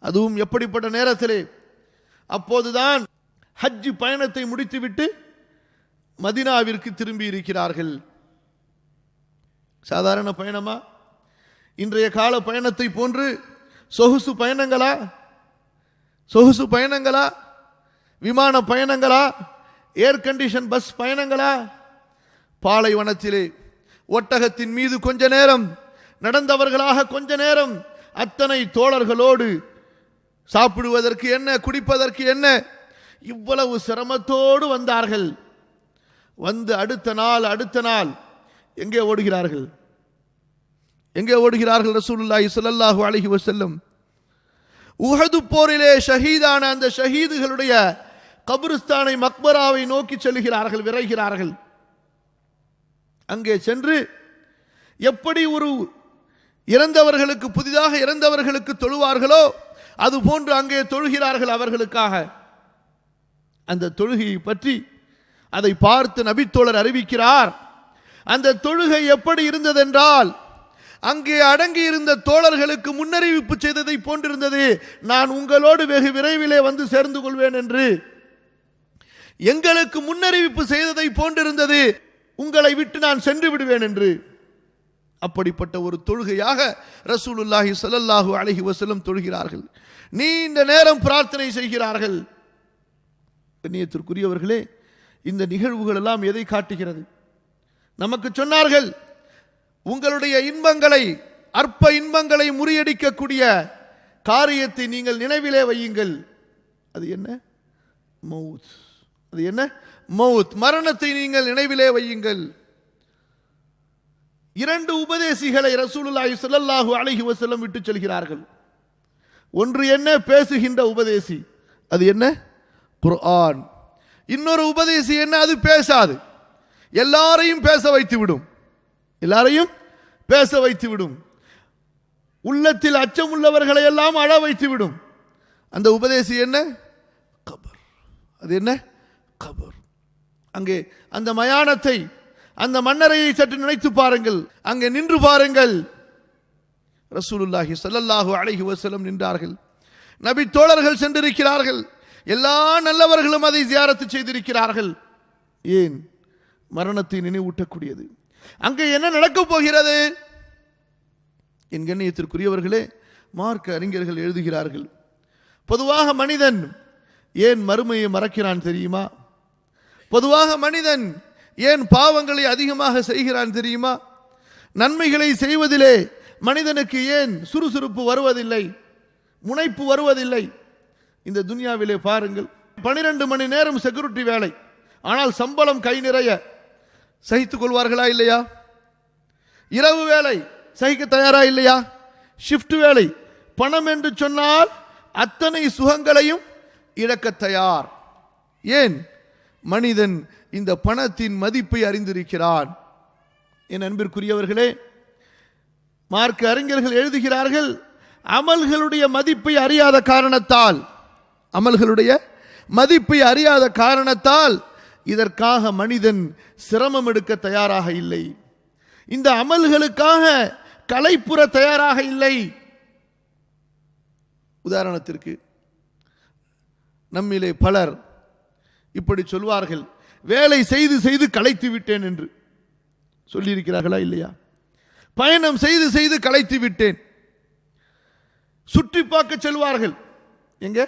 அதுவும் எப்படிப்பட்ட நேரத்திலே? அப்போதுதான் ஹஜ் பயணத்தை முடித்துவிட்டு மதீனாவிற்கு திரும்பி இருக்கிறார்கள். சாதாரண பயணமா? இன்றைய கால பயணத்தை போன்று சொகுசு பயணங்களா? சொகுசு பயணங்களா? விமான பயணங்களா? Air condition bus பயணங்களா? பாலைவனத்திலே ஒட்டகத்தின் மீது கொஞ்ச நேரம் நடந்தவர்களாக கொஞ்ச நேரம் அத்தனை தோழர்களோடு சாப்பிடுவதற்கு என்ன, குடிப்பதற்கு என்ன, இவ்வளவு சிரமத்தோடு வந்தார்கள். வந்து அடுத்த நாள் எங்கே ஓடுகிறார்கள்? எங்கே ஓடுகிறார்கள்? ரசூலுல்லாஹி ஸல்லல்லாஹு அலைஹி வஸல்லம் உஹது போரிலே ஷஹீதான அந்த ஷஹீதுகளுடைய கபிரிஸ்தானை, மக்பராவை நோக்கி செல்கிறார்கள், விரைகிறார்கள். அங்கே சென்று எப்படி ஒரு இறந்தவர்களுக்கு, புதிதாக இறந்தவர்களுக்கு தொழுவார்களோ அது போன்று அங்கே தொழுகிறார்கள் அவர்களுக்காக. அந்த தொழுகையை பற்றி அதை பார்த்து நபித்தோழர் அறிவிக்கிறார். அந்த தொழுகை எப்படி இருந்ததென்றால், அங்கே அடங்கி இருந்த தோழர்களுக்கு முன்னறிவிப்பு செய்ததை போன்றிருந்தது. நான் உங்களோடு வெகு விரைவிலே வந்து சேர்ந்து கொள்வேன் என்று எங்களுக்கு முன்னறிவிப்பு செய்ததை போன்றிருந்தது, உங்களை விட்டு நான் சென்று விடுவேன் என்று. அப்படிப்பட்ட ஒரு தொழுகையாக ரசூலுல்லாஹி ஸல்லல்லாஹு அலைஹி வஸல்லம் தொழுகிறார்கள். நீண்ட நேரம் பிரார்த்தனை செய்கிறார்கள். கண்ணியத்திற்குரியவர்களே, இந்த நிகழ்வுகள் எல்லாம் எதை காட்டுகிறது? நமக்கு சொன்னார்கள், உங்களுடைய இன்பங்களை, அற்ப இன்பங்களை முறியடிக்கக்கூடிய காரியத்தை நீங்கள் நினைவிலே வையுங்கள். அது என்ன? மௌத். அது என்ன? மௌத், மரணத்தை நீங்கள் நினைவிலே வையுங்கள். இரண்டு உபதேசிகளை ரசூலுல்லாஹி ஸல்லல்லாஹு அலைஹி வஸல்லம் விட்டு செல்கிறார்கள். ஒன்று என்ன? பேசுகின்ற உபதேசி. அது என்ன? குர்ஆன். இன்னொரு உபதேசி என்ன? அது பேசாது, எல்லாரையும் பேச வைத்து விடும், எல்லாரையும் பேச வைத்து விடும், உள்ளத்தில் அச்சம் உள்ளவர்களை எல்லாம் அழ வைத்து விடும். அந்த உபதேசி என்ன? கபர். அது என்ன? கபர். அங்கே அந்த மயானத்தை, அந்த மன்னரையை சற்று நினைத்து பாருங்கள், அங்கே நின்று பாருங்கள். ரசூலுல்லாஹி ஸல்லல்லாஹு அலைஹி வஸல்லம் நின்றார்கள், நபி தோழர்கள் சென்றிருக்கிறார்கள், எல்லா நல்லவர்களும் அதை ஜியாரத்து செய்திருக்கிறார்கள். ஏன்? மரணத்தை நினைவூட்டக்கூடியது. அங்கே என்ன நடக்கப் போகிறது? என் கண்ணியத்திற்குரியவர்களே, மார்க்க அறிஞர்கள் எழுதுகிறார்கள், பொதுவாக மனிதன் ஏன் மறுமையை மறக்கிறான் தெரியுமா? பொதுவாக மனிதன் ஏன் பாவங்களை அதிகமாக செய்கிறான் தெரியுமா? நன்மைகளை செய்வதிலே மனிதனுக்கு ஏன் சுறுசுறுப்பு வருவதில்லை, முனைப்பு வருவதில்லை? இந்த துன்யாவிலே பாருங்கள், 12 மணி நேரம் செக்யூரிட்டி வேலை, ஆனால் சம்பளம் கை நிறைய. சகித்துக் கொள்வார்களா இல்லையா? இரவு வேலை சகிக்க தயாரா இல்லையா? ஷிஃப்ட் வேலை, பணம் என்று சொன்னால் அத்தனை சுகங்களையும் இழக்க தயார். ஏன்? மனிதன் இந்த பணத்தின் மதிப்பை அறிந்திருக்கிறான். என் அன்பிற்குரியவர்களே, மார்க்க அறிஞர்கள் எழுதுகிறார்கள், அமல்களுடைய மதிப்பை அறியாத காரணத்தால், அமல்களுடைய மதிப்பை அறியாத காரணத்தால் இதற்காக மனிதன் சிரமம் எடுக்க தயாராக இல்லை, இந்த அமல்களுக்காக களைப்புற தயாராக இல்லை. உதாரணத்திற்கு நம்மிலே பலர் இப்படி சொல்வார்கள், வேலை செய்து செய்து களைத்து விட்டேன் என்று சொல்லியிருக்கிறார்களா இல்லையா? பயணம் செய்து செய்து களைத்து விட்டேன். சுற்றி பார்க்க செல்வார்கள், எங்க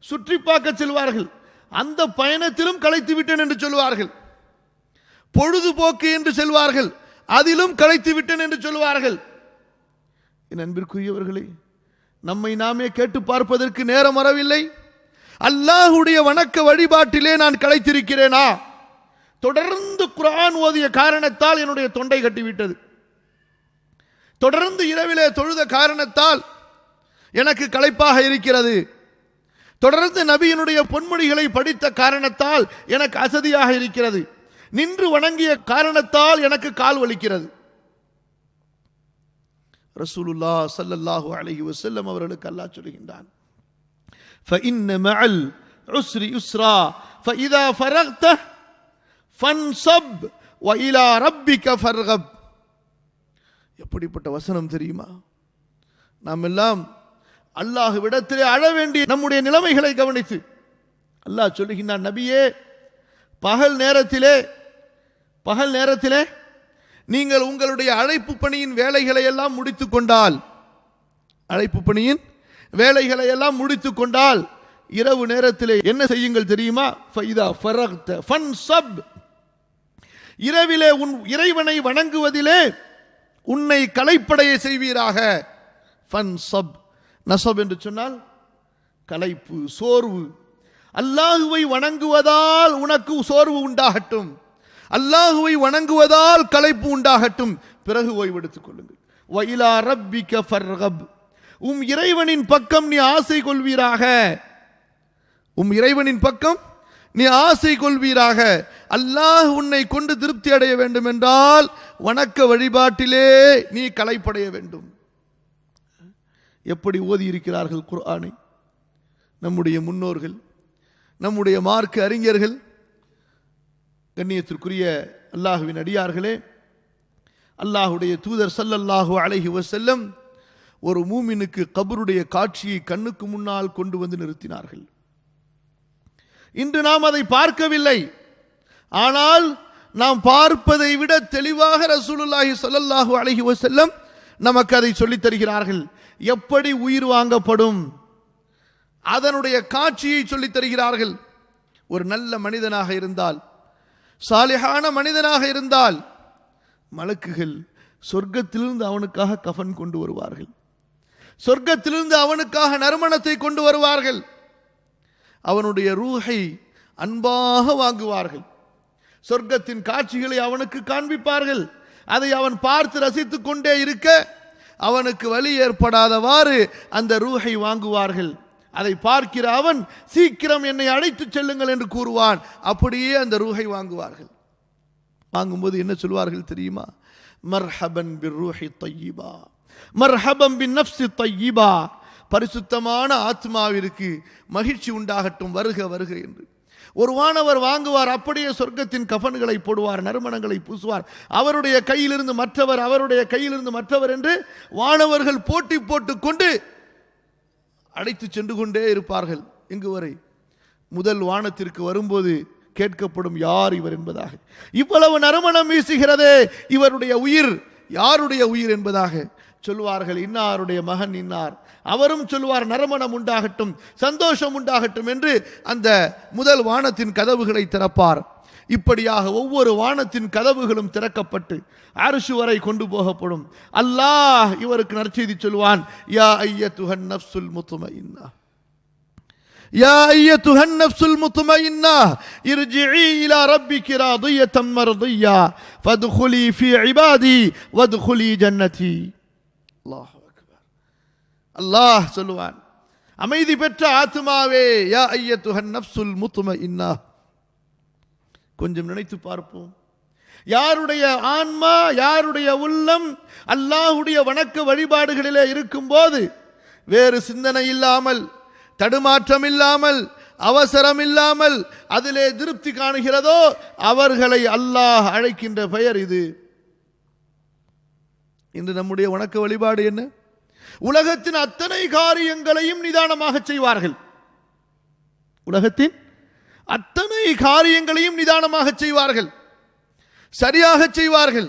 சுற்றி பார்க்க செல்வார்கள், அந்த பயணத்திலும் களைத்து விட்டேன் என்று சொல்வார்கள். பொழுதுபோக்கு என்று செல்வார்கள், அதிலும் களைத்து விட்டேன் என்று சொல்வார்கள். என் அன்பிற்குரியவர்களே, நம்மை நாமே கேட்டு பார்ப்பதற்கு நேரம் வரவில்லை. அல்லாஹுடைய வணக்க வழிபாட்டிலே நான் களைத்திருக்கிறேனா? தொடர்ந்து குர்ஆன் ஓதிய காரணத்தால் என்னுடைய தொண்டை கட்டிவிட்டது, தொடர்ந்து இரவிலே தொழுத காரணத்தால் எனக்கு களைப்பாக இருக்கிறது, தொடர்ந்து நபியினுடைய பொன்மொழிகளை படித்த காரணத்தால் எனக்கு அசதியாக இருக்கிறது, நின்று வணங்கிய காரணத்தால் எனக்கு கால் வலிக்கிறது. ரசூலுல்லாஹ் ஸல்லல்லாஹு அலைஹி வஸல்லம் அவர்களுக்கு அல்லாஹ் சொல்கின்றான், فإن مع العسر يسرا فإذا فرغت فانصب وإلى ربك فارغب. எப்படிப்பட்ட வசனம் தெரியுமா? நாம் எல்லாம் அல்லாஹ்விடத்திலே அழ வேண்டிய நம்முடைய நிலைமைகளை கவனித்து அல்லாஹ் சொல்லுகின்றான், நபியே, பகல் நேரத்திலே நீங்கள் உங்களுடைய அழைப்பு பணியின் வேலைகளை எல்லாம் முடித்துக் கொண்டால், அழைப்பு பணியின் வேலைகளை எல்லாம் முடித்துக் கொண்டால் இரவு நேரத்திலே என்ன செய்யுங்கள் தெரியுமா? ஃபைதா ஃபரக்த ஃபன்சப், இரவிலே உன் இறைவனை வணங்குவதிலே உன்னை களைப்படைய செய்வீராக. ஃபன்சப், நசப் என்று சொன்னால் களைப்பு, சோர்வு. அல்லாஹுவை வணங்குவதால் உனக்கு சோர்வு உண்டாகட்டும், அல்லாஹுவை வணங்குவதால் களைப்பு உண்டாகட்டும், பிறகு ஓய்வெடுத்துக் கொள்ளுங்கள். வஇலா ரப்பிக ஃபர்கப், உம் இறைவனின் பக்கம் நீ ஆசை கொள்வீராக, உம் இறைவனின் பக்கம் நீ ஆசை கொள்வீராக. அல்லாஹ் உன்னை கொண்டு திருப்தி அடைய வேண்டும் என்றால் வணக்க வழிபாட்டிலே நீ களைப்படைய வேண்டும். எப்படி ஓதி இருக்கிறார்கள் குர்ஆனை நம்முடைய முன்னோர்கள், நம்முடைய மார்க்க அறிஞர்கள். கண்ணியத்திற்குரிய அல்லாஹுவின் அடியார்களே, அல்லாஹுடைய தூதர் ஸல்லல்லாஹு அலைஹி வஸல்லம் ஒரு மூமினுக்கு கபருடைய காட்சியை கண்ணுக்கு முன்னால் கொண்டு வந்து நிறுத்தினார்கள். இன்று நாம் அதை பார்க்கவில்லை, ஆனால் நாம் பார்ப்பதை விட தெளிவாக ரசூலுல்லாஹி ஸல்லல்லாஹு அலைஹி வஸல்லம் நமக்கு அதை சொல்லித் தருகிறார்கள். எப்படி உயிர் வாங்கப்படும் அதனுடைய காட்சியை சொல்லித் தருகிறார்கள். ஒரு நல்ல மனிதனாக இருந்தால், சாலிஹான மனிதனாக இருந்தால், மலக்குகள் சொர்க்கத்திலிருந்து அவனுக்காக கஃன் கொண்டு வருவார்கள், சொர்க்கத்திலிருந்து அவனுக்காக நறுமணத்தை கொண்டு வருவார்கள், அவனுடைய ரூஹை அன்பாக வாங்குவார்கள், சொர்க்கத்தின் காட்சிகளை அவனுக்கு காண்பிப்பார்கள். அதை அவன் பார்த்து ரசித்துக் கொண்டே இருக்க அவனுக்கு வலி ஏற்படாதவாறு அந்த ரூஹை வாங்குவார்கள். அதை பார்க்கிற அவன் சீக்கிரம் என்னை அழைத்து செல்லுங்கள் என்று கூறுவான். அப்படியே அந்த ரூஹை வாங்குவார்கள். வாங்கும்போது என்ன சொல்வார்கள் தெரியுமா? மர்ஹபன் பிர்ரூஹி தய்யிபா, மர்ஹபன் பின் நஃப்ஸி தய்யிபா, பரிசுத்தமான ஆத்மாவிற்கு மகிழ்ச்சி உண்டாகட்டும், வருக வருக என்று. ஒரு வானவர் வாங்குவார், அப்படியே சொர்க்கத்தின் கஃபன்களை போடுவார், நறுமணங்களை பூசுவார். அவருடைய கையிலிருந்து மற்றவர், அவருடைய கையிலிருந்து மற்றவர் என்று வானவர்கள் போட்டி போட்டுக் கொண்டு அழைத்து சென்று கொண்டே இருப்பார்கள். எங்கு வரை? முதல் வானத்திற்கு வரும்போது கேட்கப்படும், யார் இவர் என்பதாக. இவ்வளவு நறுமணம் வீசுகிறதே, இவருடைய உயிர் யாருடைய உயிர் என்பதாக சொல்லுவார்கள். இன்னாருடைய மகன் இன்னார். அவரும் சொல்லுவார், நறுமணம் உண்டாகட்டும், சந்தோஷம் உண்டாகட்டும் என்று அந்த முதல் வானத்தின் கதவுகளை திறப்பார். இப்படியாக ஒவ்வொரு வானத்தின் கதவுகளும் திறக்கப்பட்டு அர்ஷ் வரை கொண்டு போகப்படும். அல்லாஹ் இவருக்கு நற்செய்தி சொல்வான், யா அய்யத்துஹன் நஃப்ஸுல் முத்மஇன்னா, யா அய்யத்துஹன் நஃப்ஸுல் முத்மஇன்னா இர்ஜிஇ இலா ரப்பிகி ராதியத்தன் மர்திய்யா ஃபத்குலி ஃபீ இபாதி வத்குலி ஜன்னதி. அல்லாஹ் அக்பர். அல்லாஹ் சொல்லுவான், அமைதி பெற்ற ஆத்மாவே, யா அய்யத்துஹன் நஃப்ஸுல் முத்மஇன்னா. கொஞ்சம் நினைத்து பார்ப்போம். யாருடைய ஆன்மா, யாருடைய உள்ளம் அல்லாஹ்வுடைய வணக்க வழிபாடுகளிலே இருக்கும்போது வேறு சிந்தனை இல்லாமல், தடுமாற்றம் இல்லாமல், அவசரம் இல்லாமல் அதிலே திருப்தி காணுகிறதோ அவர்களை அல்லாஹ் அழைக்கின்ற பெயர் இது. இன்று நம்முடைய வணக்க வழிபாடு என்ன? உலகத்தின் அத்தனை காரியங்களையும் நிதானமாக செய்வார்கள். உலகத்தின் அத்தனை காரியங்களையும் நிதானமாக செய்வார்கள், சரியாக செய்வார்கள்,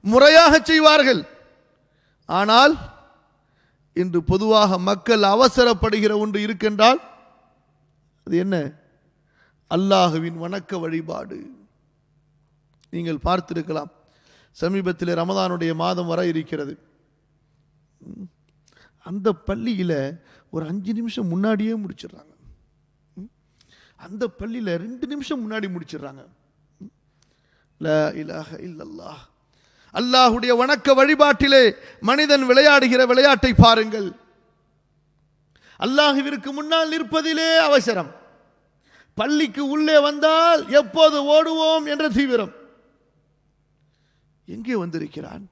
முறையாக செய்வார்கள். ஆனால் இன்று பொதுவாக மக்கள் அவசரப்படுகிற ஒன்று இருக்கின்றால் அது என்ன? அல்லாஹுவின் வணக்க வழிபாடு. நீங்கள் பார்த்திருக்கலாம், சமீபத்தில் ரமதானுடைய மாதம் வர இருக்கிறது. அந்த பள்ளியில் ஒரு 5 நிமிஷம் முன்னாடியே முடிச்சிடுறாங்க. அந்த பள்ளியில் 2 நிமிஷம் முன்னாடி முடிச்சிடுறாங்க. லா இலாஹ இல்லல்லாஹ். அல்லாஹுடைய வணக்க வழிபாட்டிலே மனிதன் விளையாடுகிற விளையாட்டை பாருங்கள். அல்லாஹுவிற்கு முன்னால் நிற்பதிலே அவசரம், பள்ளிக்கு உள்ளே வந்தால் எப்போது ஓடுவோம் என்ற தீவிரம். எங்கே வந்திருக்கிறான்?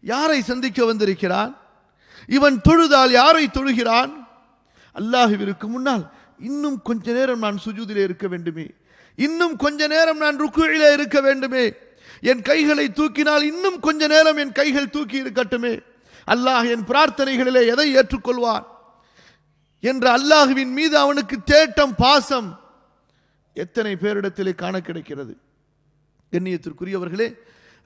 யாரை சந்திக்க வந்திருக்கிறான்? இவன் தொழுதால் யாரை தொழுகிறான்? அல்லாஹுவிற்கு முன்னால் இன்னும் கொஞ்ச நேரம் நான் சுஜூதிலே இருக்க வேண்டுமே, இன்னும் கொஞ்ச நேரம் நான் ருக்குயிலே இருக்க வேண்டுமே, என் கைகளை தூக்கினால் இன்னும் கொஞ்ச நேரம் என் கைகள் தூக்கி இருக்கட்டுமே, அல்லாஹ் என் பிரார்த்தனைகளிலே எதை ஏற்றுக்கொள்வான் என்ற அல்லாஹுவின் மீது அவனுக்கு தேட்டம், பாசம் எத்தனை பேரிடத்திலே காண கிடைக்கிறது. கண்ணியத்திற்குரியவர்களே,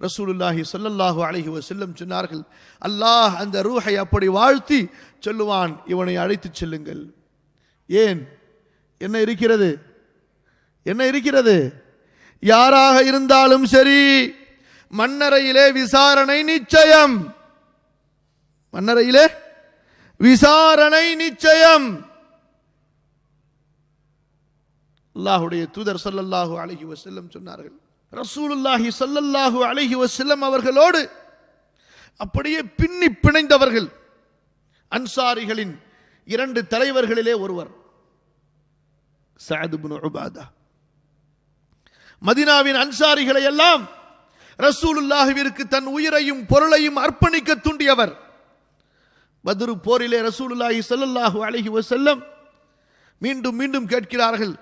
ரசூலுல்லாஹி ஸல்லல்லாஹு அலைஹி வஸல்லம் சொன்னார்கள், அல்லாஹ் அந்த ரூஹை அப்படி வாழ்த்தி சொல்லுவான், இவனை அழைத்து செல்லுங்கள். ஏன்? என்ன இருக்கிறது? என்ன இருக்கிறது? யாராக இருந்தாலும் சரி, மன்னரையிலே விசாரணை நிச்சயம், மன்னரையிலே விசாரணை நிச்சயம். அல்லாஹ்வுடைய தூதர் ஸல்லல்லாஹு அலைஹி வஸல்லம் சொன்னார்கள், ரசூலுல்லாஹி ஸல்லல்லாஹு அலைஹி வஸல்லம் அவர்களோடு அப்படியே பின்னி பிணைந்தவர்கள் அன்சாரிகளின் 2 தலைவர்களிலே ஒருவர் சஅத் இப்னு உபாதா. மதீனாவின் அன்சாரிகளை எல்லாம் ரசூலுல்லாஹிற்கு தன் உயிரையும் பொருளையும் அர்ப்பணிக்க தூண்டியவர். பத்ரு போரிலே ரசூலுல்லாஹி ஸல்லல்லாஹு அலைஹி வஸல்லம் மீண்டும் மீண்டும் கேட்கிறார்கள்.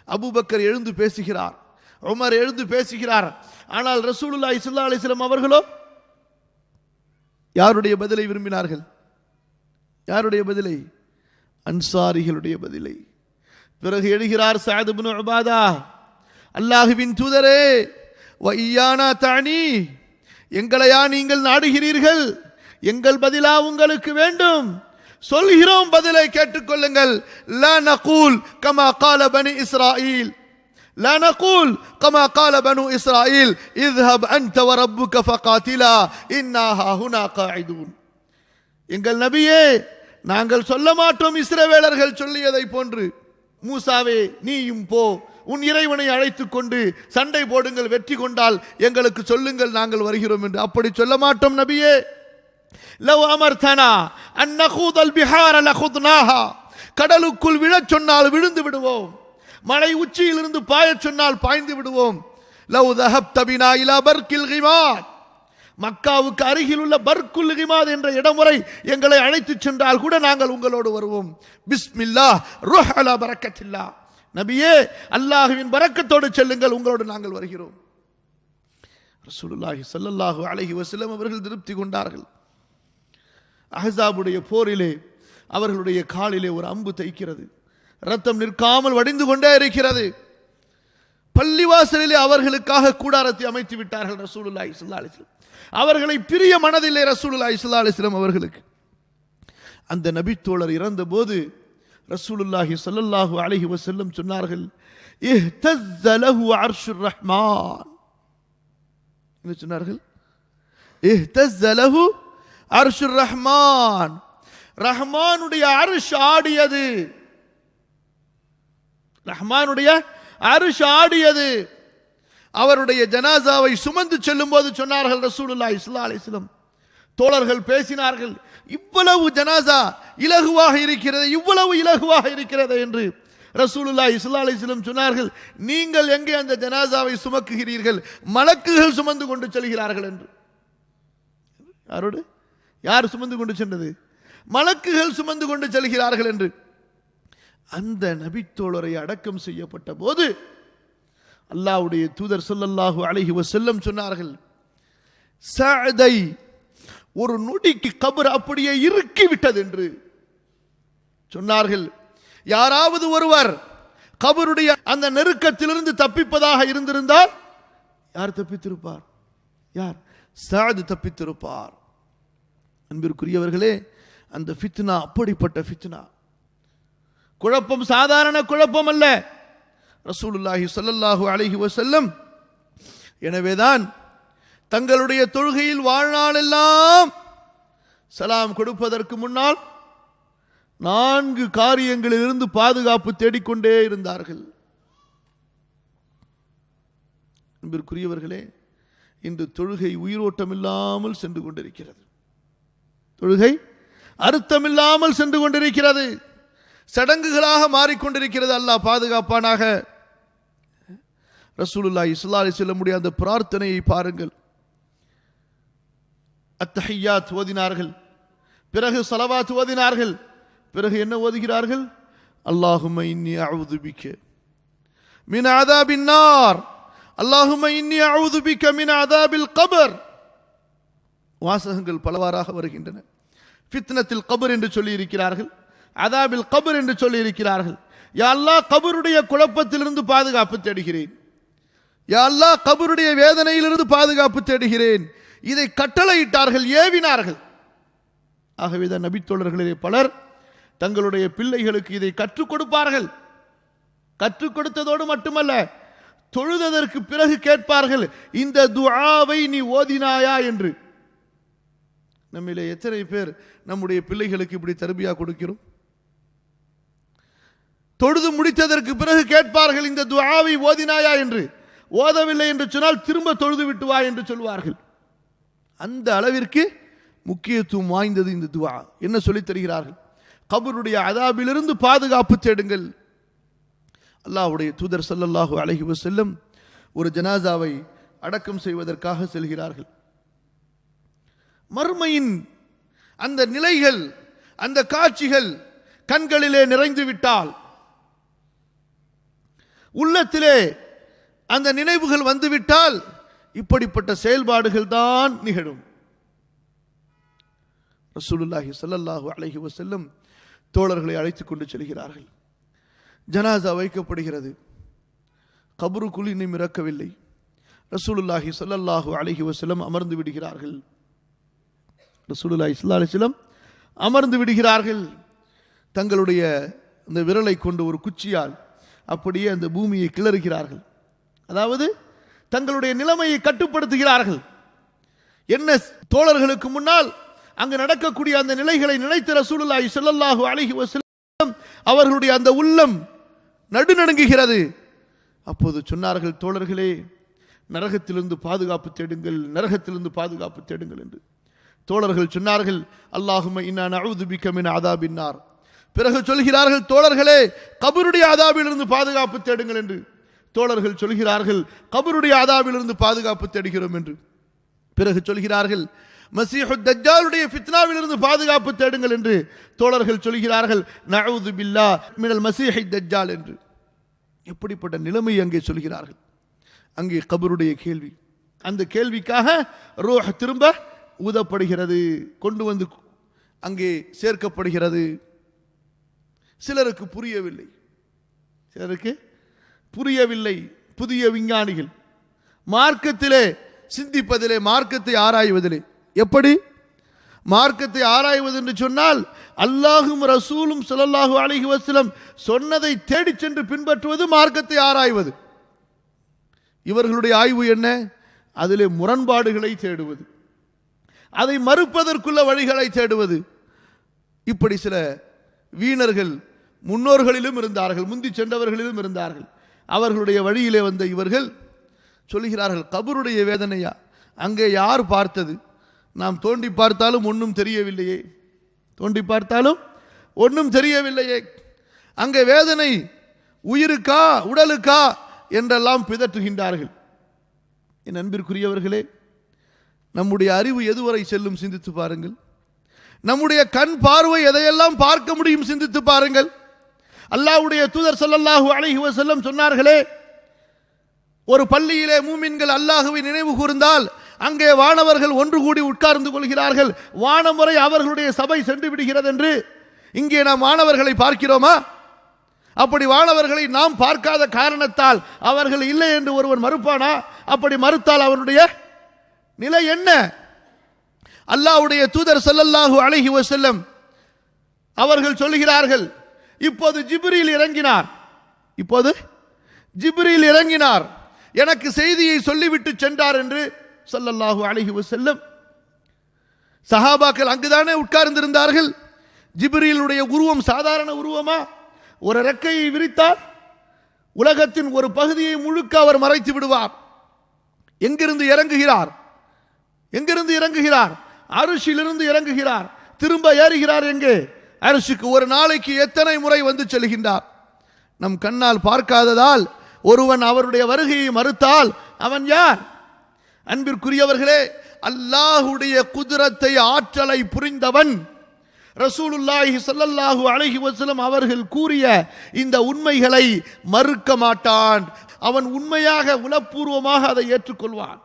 அபூபக்கர் எழுந்து பேசுகிறார், உமர் எழுந்து பேசுகிறார். ஆனால் ரசூலுல்லாஹி ஸல்லல்லாஹு அலைஹி வஸல்லம் அவர்களோ யாருடைய பதிலை விரும்பினார்கள்? யாருடைய பதிலை? அன்சாரிகளுடைய பதிலை. பிறகு எழுகிறார் சஅத் இப்னு உபாதா, அல்லாஹ்வின் தூதரே, வஇய்யானா தஅனி, எங்களையா நீங்கள் நாடுகிறீர்கள்? எங்கள் பதிலா உங்களுக்கு வேண்டும்? சொல்கிறோம், பதிலை கேட்டுக்கொள்ளுங்கள். லா நகூல் கமா கால பனி இஸ்ராயீல், லா நகூல் கமா கால பனு இஸ்ராயீல் இذهب أنت وربك فقاتلا إنا هاهنا قاعدون. எங்கள் நபியே, நாங்கள் சொல்ல மாட்டோம் இஸ்ரவேலர்கள் சொல்லியதை போன்று, மூசாவே நீயும் போ, உன் இறைவனை அழைத்துக் கொண்டு சண்டை போடுங்கள், வெற்றி கொண்டால் எங்களுக்கு சொல்லுங்கள், நாங்கள் வருகிறோம் என்று. அப்படி சொல்ல மாட்டோம் நபியே. லவ் அமர்தனா அன் நகூதல் பிஹார லகுத்னாஹா, கடலுக்குள் விழச் சொன்னால் விழுந்து விடுவோம், மலை உச்சியிலிருந்து பாயச் சொன்னால் பாய்ந்து விடுவோம். லவ் தஹப்த பினா இலா பர்கில் கிமாத், மக்காவுக்கு அருகில் உள்ள பர்குல் கிமாத் என்ற இடம் வரை எங்களை அழைத்து சென்றால் கூட நாங்கள் உங்களோடு வருவோம். பிஸ்மில்லாஹ் ருஹ் அலா பரக்கத்தில்லாஹ், நபியே, அல்லாஹ்வின் பரக்கத்தோடு செல்லுங்கள், உங்களோடு நாங்கள் வருகிறோம். ரசூலுல்லாஹி ஸல்லல்லாஹு அலைஹி வஸல்லம் அவர்கள் திருப்தி கொண்டார்கள். அஹ்ஸாபுடைய போரிலே அவர்களுடைய காலிலே ஒரு அம்பு தைக்கிறது. ரத்தம் நிற்காமல் வடிந்து கொண்டே இருக்கிறது. பள்ளிவாசலிலே அவர்களுக்காக கூடாரத்தை அமைத்து விட்டார்கள் ரசூலுல்லாஹி ஸல்லல்லாஹு அலைஹி வஸல்லம். அவர்களை பிரிய மனதிலே ரசூலுல்லாஹி ஸல்லல்லாஹு அலைஹி வஸல்லம் அவர்களுக்கு. அந்த நபித்தோழர் இறந்தபோது ரசூலுல்லாஹி ஸல்லல்லாஹு அலைஹி வஸல்லம் சொன்னார்கள், இஹ்தஸ்ஸ லஹு அர்ஷுர் ரஹ்மான். என்ன சொன்னார்கள்? இஹ்தஸ்ஸ லஹு அர்ஷுர் ரஹ்மான். ரஹ்மானுடைய அர்ஷ் ஆடியது. ரஹ்மானுடைய அர்ஷ் ஆடியது. அவருடைய ஜனாசாவை சுமந்து செல்லும் போது சொன்னார்கள் ரசூலுல்லாஹி ஸல்லல்லாஹு அலைஹி வஸல்லம், தோழர்கள் பேசினார்கள், இவ்வளவு ஜனாசா இலகுவாக இருக்கிறது, இவ்வளவு இலகுவாக இருக்கிறது என்று ரசூலுல்லாஹி ஸல்லல்லாஹு அலைஹி வஸல்லம் சொன்னார்கள், நீங்கள் எங்கே அந்த ஜனாசாவை சுமக்குகிறீர்கள்? மலக்குகள் சுமந்து கொண்டு செல்கிறார்கள் என்று. யாரோடு? யார் சுமந்து கொண்டு சென்றது? மலக்குகள் சுமந்து கொண்டு செல்கிறார்கள் என்று. அந்த நபித்தோழரை அடக்கம் செய்யப்பட்ட போது அல்லாஹ்வுடைய தூதர் ஸல்லல்லாஹு அலைஹி வஸல்லம் சொன்னார்கள், சஅதை ஒரு நொடிக்கு கபர் அப்படியே இறுக்கி விட்டது என்று சொன்னார்கள். யாராவது ஒருவர் கபருடைய அந்த நெருக்கத்திலிருந்து தப்பிப்பதாக இருந்திருந்தால் யார் தப்பித்திருப்பார்? யார்? சஅத் தப்பித்திருப்பார். அன்பிற்குரியவர்களே, அந்த ஃபித்னா அப்படிப்பட்ட ஃபித்னா. குழப்பம் சாதாரண குழப்பம் அல்ல. ரசூலுல்லாஹி ஸல்லல்லாஹு அலைஹி வஸல்லம் எனவேதான் தங்களுடைய தொழுகையில் வாழ்நாளெல்லாம் சலாம் கொடுப்பதற்கு முன்னால் 4 காரியங்களிலிருந்து பாதுகாப்பு தேடிக்கொண்டே இருந்தார்கள். அன்பிற்குரியவர்களே, இன்று தொழுகை உயிரோட்டம் இல்லாமல் சென்று கொண்டிருக்கிறது. தொழுகை அர்த்தமில்லாமல் சென்று கொண்டிருக்கிறது. சடங்குகளாக மாறிக்கொண்டிருக்கிறது. அல்லாஹ் பாதுகாப்பானாக. ரசூலுல்லாஹி ஸல்லல்லாஹு அலைஹி வஸல்லம் உடைய அந்த பிரார்த்தனையை பாருங்கள். அத்தஹியாத் ஓதினார்கள், பிறகு ஸலவாத் ஓதினார்கள், பிறகு என்ன ஓதுகிறார்கள்? அல்லாஹும்ம இன்னி அஊது பிக மின் அஸாபின் நார், அல்லாஹும்ம இன்னி அஊது பிக மின் அஸாபில் கபர். வாசகங்கள் பலவாறாக வருகின்றன. ஃபித்னத்தில் கபர் என்று சொல்லி இருக்கிறார்கள், அஸாபில் கபர் என்று சொல்லி இருக்கிறார்கள். யா அல்லாஹ், கபருடைய குழப்பத்திலிருந்து பாதுகாப்பு தேடுகிறேன். யா அல்லாஹ், கபருடைய வேதனையிலிருந்து பாதுகாப்பு தேடுகிறேன். இதை கட்டளையிட்டார்கள், ஏவினார்கள். ஆகவேதான் நபித்தோழர்களிலே பலர் தங்களுடைய பிள்ளைகளுக்கு இதை கற்றுக் கொடுப்பார்கள். கற்றுக் கொடுத்ததோடு மட்டுமல்ல, தொழுததற்கு பிறகு கேட்பார்கள், இந்த துஆவை நீ ஓதினாயா என்று. நம்மிலே எத்தனை பேர் நம்முடைய பிள்ளைகளுக்கு இப்படி தர்பியா கொடுக்கிறோம்? தொழுது முடித்ததற்கு பிறகு கேட்பார்கள், இந்த துஆவை ஓதினாயா என்று. ஓதவில்லை என்று சொன்னால் திரும்ப தொழுது விட்டு வா என்று சொல்வார்கள். அந்த அளவிற்கு முக்கியத்துவம் வாய்ந்தது இந்த துஆ. என்ன சொல்லித் தருகிறார்கள்? கபருடைய அஸாபிலிருந்து பாதுகாப்பு தேடுங்கள். அல்லாஹ்வுடைய தூதர் ஸல்லல்லாஹு அலைஹி வஸல்லம் ஒரு ஜனாசாவை அடக்கம் செய்வதற்காக செல்கிறார்கள். மர்மையின் அந்த நிலைகள், அந்த காட்சிகள் கண்களிலே நிறைந்து விட்டால், உள்ளத்திலே அந்த நினைவுகள் வந்துவிட்டால், இப்படிப்பட்ட செயல்பாடுகள் தான் நிகழும். ரசூலுல்லாஹி ஸல்லல்லாஹு அலைஹி வஸல்லம் தோழர்களை அழைத்துக் கொண்டு செல்கிறார்கள். ஜனாசா வைக்கப்படுகிறது. கபருக்குள் இன்னும் இறக்கவில்லை. ரசூலுல்லாஹி ஸல்லல்லாஹு அலைஹி வஸல்லம் அமர்ந்து விடுகிறார்கள். ரசூலுல்லாஹி ஸல்லல்லாஹு அலைஹி வஸல்லம் அமர்ந்து விடுகிறார்கள். தங்களுடைய அந்த விரலை கொண்டு ஒரு குச்சியால் அப்படியே அந்த பூமியை கிளறுகிறார்கள். அதாவது தங்களுடைய நிலைமையை கட்டுப்படுத்துகிறார்கள். என்ன தோழர்களுக்கு முன்னால் அங்கு நடக்கக்கூடிய அந்த நிலைகளை நினைத்த ரசூலுல்லாஹி ஸல்லல்லாஹு அலைஹி வஸல்லம் அவர்களுடைய அந்த உள்ளம் நடுநடுங்குகிறது. அப்போது சொன்னார்கள், தோழர்களே, நரகத்திலிருந்து பாதுகாப்பு தேடுங்கள், நரகத்திலிருந்து பாதுகாப்பு தேடுங்கள் என்று. தோழர்கள் சொன்னார்கள், அல்லாஹும்ம இன்னா நஊது பிக மின் அஸாபின் நார். பிறகு சொல்கிறார்கள், தோழர்களே, கபருடைய அஸாபிலிருந்து பாதுகாப்பு தேடுங்கள் என்று. தோழர்கள் சொல்கிறார்கள், கபருடைய அஸாபிலிருந்து பாதுகாப்பு தேடுகிறோம் என்று. பிறகு சொல்கிறார்கள், மஸீஹுத் தஜ்ஜாலுடைய ஃபித்னாவிலிருந்து பாதுகாப்பு தேடுங்கள் என்று. தோழர்கள் சொல்கிறார்கள், நஊது பில்லாஹ் மினல் மஸீஹித் தஜ்ஜால் என்று. எப்படிப்பட்ட நிலைமை அங்கே சொல்கிறார்கள். அங்கே கபருடைய கேள்வி, அந்த கேள்விக்காக ரூஹ் திரும்ப ஊதப்படுகிறது, கொண்டு வந்து அங்கே சேர்க்கப்படுகிறது. சிலருக்கு புரியவில்லை, புதிய விஞ்ஞானிகள் மார்க்கத்திலே சிந்திப்பதிலே, மார்க்கத்தை ஆராய்வதிலே. எப்படி மார்க்கத்தை ஆராய்வது என்று சொன்னால், அல்லாஹும் ரசூலும் ஸல்லல்லாஹு அலைஹி வஸல்லம் சொன்னதை தேடி சென்று பின்பற்றுவது மார்க்கத்தை ஆராய்வது. இவர்களுடைய ஆய்வு என்ன? அதிலே முரண்பாடுகளை தேடுவது, அதை மறுப்பதற்குள்ள வழிகளை தேடுவது. இப்படி சில வீணர்கள் முன்னோர்களிலும் இருந்தார்கள், முந்தி சென்றவர்களிலும் இருந்தார்கள். அவர்களுடைய வழியிலே வந்த இவர்கள் சொல்கிறார்கள், கபருடைய வேதனையா? அங்கே யார் பார்த்தது? நாம் தோண்டி பார்த்தாலும் ஒன்றும் தெரியவில்லையே, தோண்டி பார்த்தாலும் ஒன்றும் தெரியவில்லையே. அங்கே வேதனை உயிருக்கா உடலுக்கா என்றெல்லாம் பிதற்றுகின்றார்கள். என் அன்பிற்குரியவர்களே, நம்முடைய அறிவு எதுவரை செல்லும் சிந்தித்து பாருங்கள். நம்முடைய கண் பார்வை எதையெல்லாம் பார்க்க முடியும் சிந்தித்து பாருங்கள். அல்லாஹ்வுடைய தூதர் ஸல்லல்லாஹு அலைஹி வஸல்லம் சொன்னார்களே, ஒரு பள்ளியிலே மூமின்கள் அல்லாஹ்வை நினைவு கூர்ந்தால் அங்கே வானவர்கள் ஒன்று கூடி உட்கார்ந்து கொள்கிறார்கள், வானம் வரை அவர்களுடைய சபை சென்று விடுகிறது என்று. இங்கே நாம் வானவர்களை பார்க்கிறோமா? அப்படி வானவர்களை நாம் பார்க்காத காரணத்தால் அவர்கள் இல்லை என்று ஒருவன் மறுப்பானா? அப்படி மறுத்தால் அவனுடைய நிலை என்ன? அல்லாஹ்வுடைய தூதர் ஸல்லல்லாஹு அலைஹி வஸல்லம் அவர்கள் சொல்கிறார்கள், இப்போது ஜிப்ரீல் இறங்கினார், எனக்கு செய்தியை சொல்லிவிட்டு சென்றார் என்று ஸல்லல்லாஹு அலைஹி வஸல்லம். சஹாபாக்கள் அங்குதானே உட்கார்ந்திருந்தார்கள். ஜிப்ரீலுடைய உருவம் சாதாரண உருவமா? ஒரு ரெக்கையை விரித்தால் உலகத்தின் ஒரு பகுதியை முழுக்க அவர் மறைத்து விடுவார். எங்கிருந்து இறங்குகிறார்? அரிசியிலிருந்து இறங்குகிறார், திரும்ப ஏறுகிறார். எங்கே? அரிசிக்கு ஒரு நாளைக்கு எத்தனை முறை வந்து செல்கின்றார்? நம் கண்ணால் பார்க்காததால் ஒருவன் அவருடைய வருகையை மறுத்தால் அவன் யார்? அன்பிற்குரியவர்களே, அல்லாஹ்வுடைய குதிரத்தை, ஆற்றலை புரிந்தவன் ரசூலுல்லாஹி ஸல்லல்லாஹு அலைஹி வஸல்லம் அவர்கள் கூறிய இந்த உண்மைகளை மறுக்க மாட்டான். அவன் உண்மையாக உளப்பூர்வமாக அதை ஏற்றுக்கொள்வான்.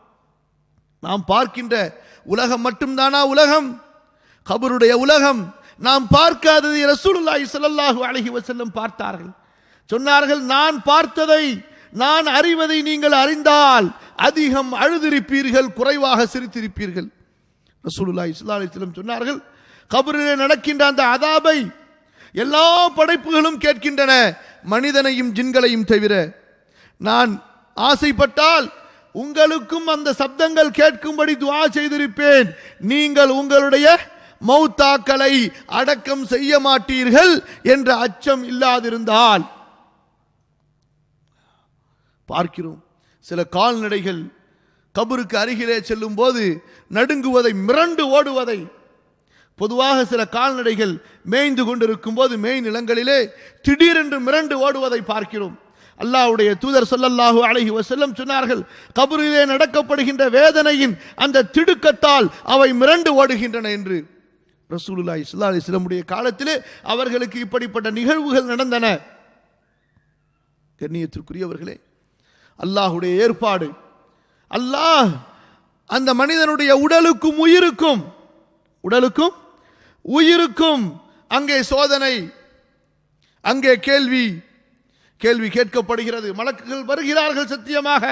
நாம் பார்க்கின்ற உலகம் மட்டும்தானா உலகம்? கபருடைய உலகம் நாம் பார்க்காததை ரசூலுல்லாஹி ஸல்லல்லாஹு அலைஹி வஸல்லம் பார்த்தார்கள். சொன்னார்கள், நான் பார்த்ததை, நான் அறிவதை நீங்கள் அறிந்தால் அதிகம் அழுதிருப்பீர்கள், குறைவாக சிரித்திருப்பீர்கள். ரசூலுல்லாஹி ஸல்லல்லாஹு அலைஹி வஸல்லம் சொன்னார்கள், கபரிலே நடக்கின்ற அந்த அதாபை எல்லா படைப்புகளும் கேட்கின்றன, மனிதனையும் ஜின்களையும் தவிர. நான் ஆசைப்பட்டால் உங்களுக்கும் அந்த சப்தங்கள் கேட்கும்படி துஆ செய்திருப்பேன். நீங்கள் உங்களுடைய மௌத்தாக்களை அடக்கம் செய்ய மாட்டீர்கள் என்ற அச்சம் இல்லாதிருந்தால். பார்க்கிறோம், சில கால்நடைகள் கபருக்கு அருகிலே செல்லும் போது நடுங்குவதை, மிரண்டு ஓடுவதை. பொதுவாக சில கால்நடைகள் மேய்ந்து கொண்டிருக்கும் போது மேய் நிலங்களிலே திடீரென்று மிரண்டு ஓடுவதை பார்க்கிறோம். அல்லாஹ்வுடைய தூதர் ஸல்லல்லாஹு அலைஹி வஸல்லம் சொன்னார்கள், கபரிலே நடக்கப்படுகின்ற வேதனையின் அந்த திடுக்கத்தால் அவை மிரண்டு ஓடுகின்றன என்று. ரசூலுல்லாஹி ஸல்லல்லாஹு அலைஹி வஸல்லம் காலத்திலே அவர்களுக்கு இப்படிப்பட்ட நிகழ்வுகள் நடந்தன. கண்ணியத்திற்குரியவர்களே, அல்லாஹ்வுடைய ஏற்பாடு. அல்லாஹ் அந்த மனிதனுடைய உடலுக்கும் உயிருக்கும் அங்கே சோதனை, அங்கே கேள்வி கேட்கப்படுகிறது. மலக்குகள் வருகிறார்கள், சத்தியமாக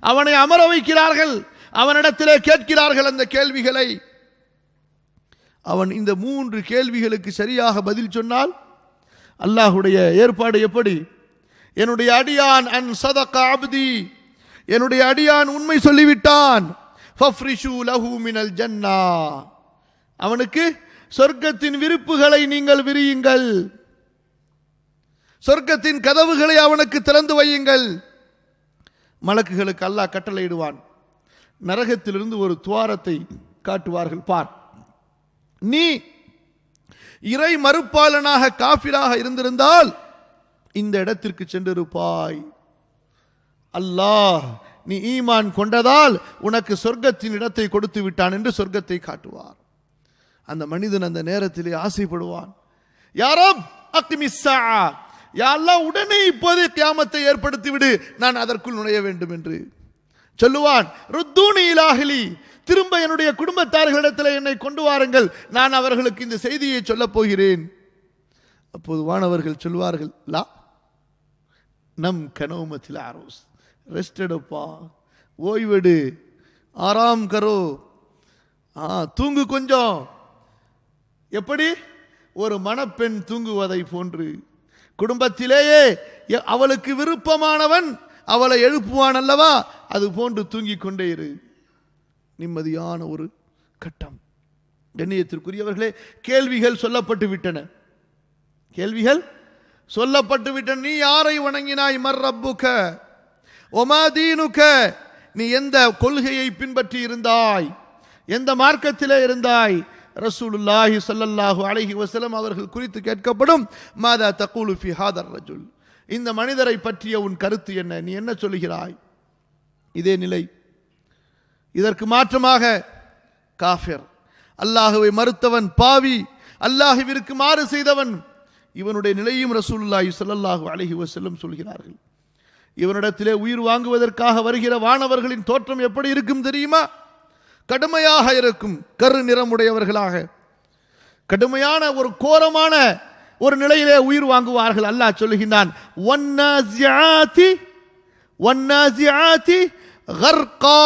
அவனை அமர வைக்கிறார்கள், அவனிடத்திலே கேட்கிறார்கள் அந்த கேள்விகளை. அவன் இந்த 3 கேள்விகளுக்கு சரியாக பதில் சொன்னால் அல்லாஹ்வுடைய ஏற்பாடு எப்படி? என்னுடைய அடியான் அன் சதக அப்தி, என்னுடைய அடியான் உண்மை சொல்லிவிட்டான், ஃபஃப்ரிஷு லஹு மினல் ஜன்னா, அவனுக்கு சொர்க்கத்தின் விருப்புகளை நீங்கள் விரியுங்கள், சொர்க்கத்தின் கதவுகளை அவனுக்கு திறந்து வையுங்கள். மலக்குகளுக்கு அல்லாஹ் கட்டளையிடுவான், நரகத்திலிருந்து ஒரு துவாரத்தை காட்டுவார்கள். பார், நீ இறை மறுப்பாளனாக காஃபிராக இருந்திருந்தால் இந்த இடத்திற்கு சென்றிருப்பாய். அல்லாஹ் நீ ஈமான் கொண்டதால் உனக்கு சொர்க்கத்தின் இடத்தை கொடுத்து விட்டான் என்று சொர்க்கத்தை காட்டுவார். அந்த மனிதன் அந்த நேரத்திலே ஆசைப்படுவான், யா ரப் அக்மிஸ் ஸஆ, யா அல்லாஹ் உடனே இப்போதே கியாமத்தை ஏற்படுத்தி விடு, நான் அதற்குள் நுழைய வேண்டும் என்று சொல்லுவான். ருத்தூனி இலாஹிலி, திரும்ப என்னுடைய குடும்பத்தார்களிடத்தில் என்னை கொண்டு வாருங்கள், நான் அவர்களுக்கு இந்த செய்தியை சொல்லப் போகிறேன். அப்போது வானவர்கள் சொல்வார்கள், லா நம் கனௌமத்தில் ஆரோஸ், ரெஸ்ட் எடுப்பா, ஓய்வெடு, ஆராம் கரோ, தூங்கு கொஞ்சம். எப்படி ஒரு மணப்பெண் தூங்குவதை போன்று குடும்பத்திலேயே அவளுக்கு விருப்பமானவன் அவளை எழுப்புவான் அல்லவா, அது போன்று தூங்கிக் கொண்டே இரு. நிம்மதியான ஒரு கட்டம். கண்ணியத்திற்குரியவர்களே, கேள்விகள் சொல்லப்பட்டு விட்டன, கேள்விகள் சொல்லப்பட்டு விட்டன. நீ யாரை வணங்கினாய்? மர் ரப்புக ஒமா தீனுக, நீ எந்த கொள்கையை பின்பற்றி இருந்தாய், எந்த மார்க்கத்திலே இருந்தாய்? ரசூலுல்லாஹி ஸல்லல்லாஹு அலைஹி வஸல்லம் அவர்கள் குறித்து கேட்கப்படும். மாதா தகூலு ஃபி ஹாதர் ரஜுல், இந்த மனிதரை பற்றிய உன் கருத்து என்ன, நீ என்ன சொல்லுகிறாய்? இதே நிலை. இதற்கு மாற்றமாக காஃபிர், அல்லாஹுவை மறுத்தவன், பாவி, அல்லாஹுவிற்கு மாறு செய்தவன், இவனுடைய நிலையும் ரசூலுல்லாஹி ஸல்லல்லாஹு அலைஹி வஸல்லம் சொல்கிறார்கள். இவனிடத்திலே உயிர் வாங்குவதற்காக வருகிற வானவர்களின் தோற்றம் எப்படி இருக்கும் தெரியுமா? கடுமையாக இருக்கும், கரு நிறமுடையவர்களாக, கடுமையான ஒரு கோரமான ஒரு நிலையிலே உயிர் வாங்குவார்கள். அல்லாஹ் சொல்லுகின்றான், வன்னாசிஆதி கர்கா,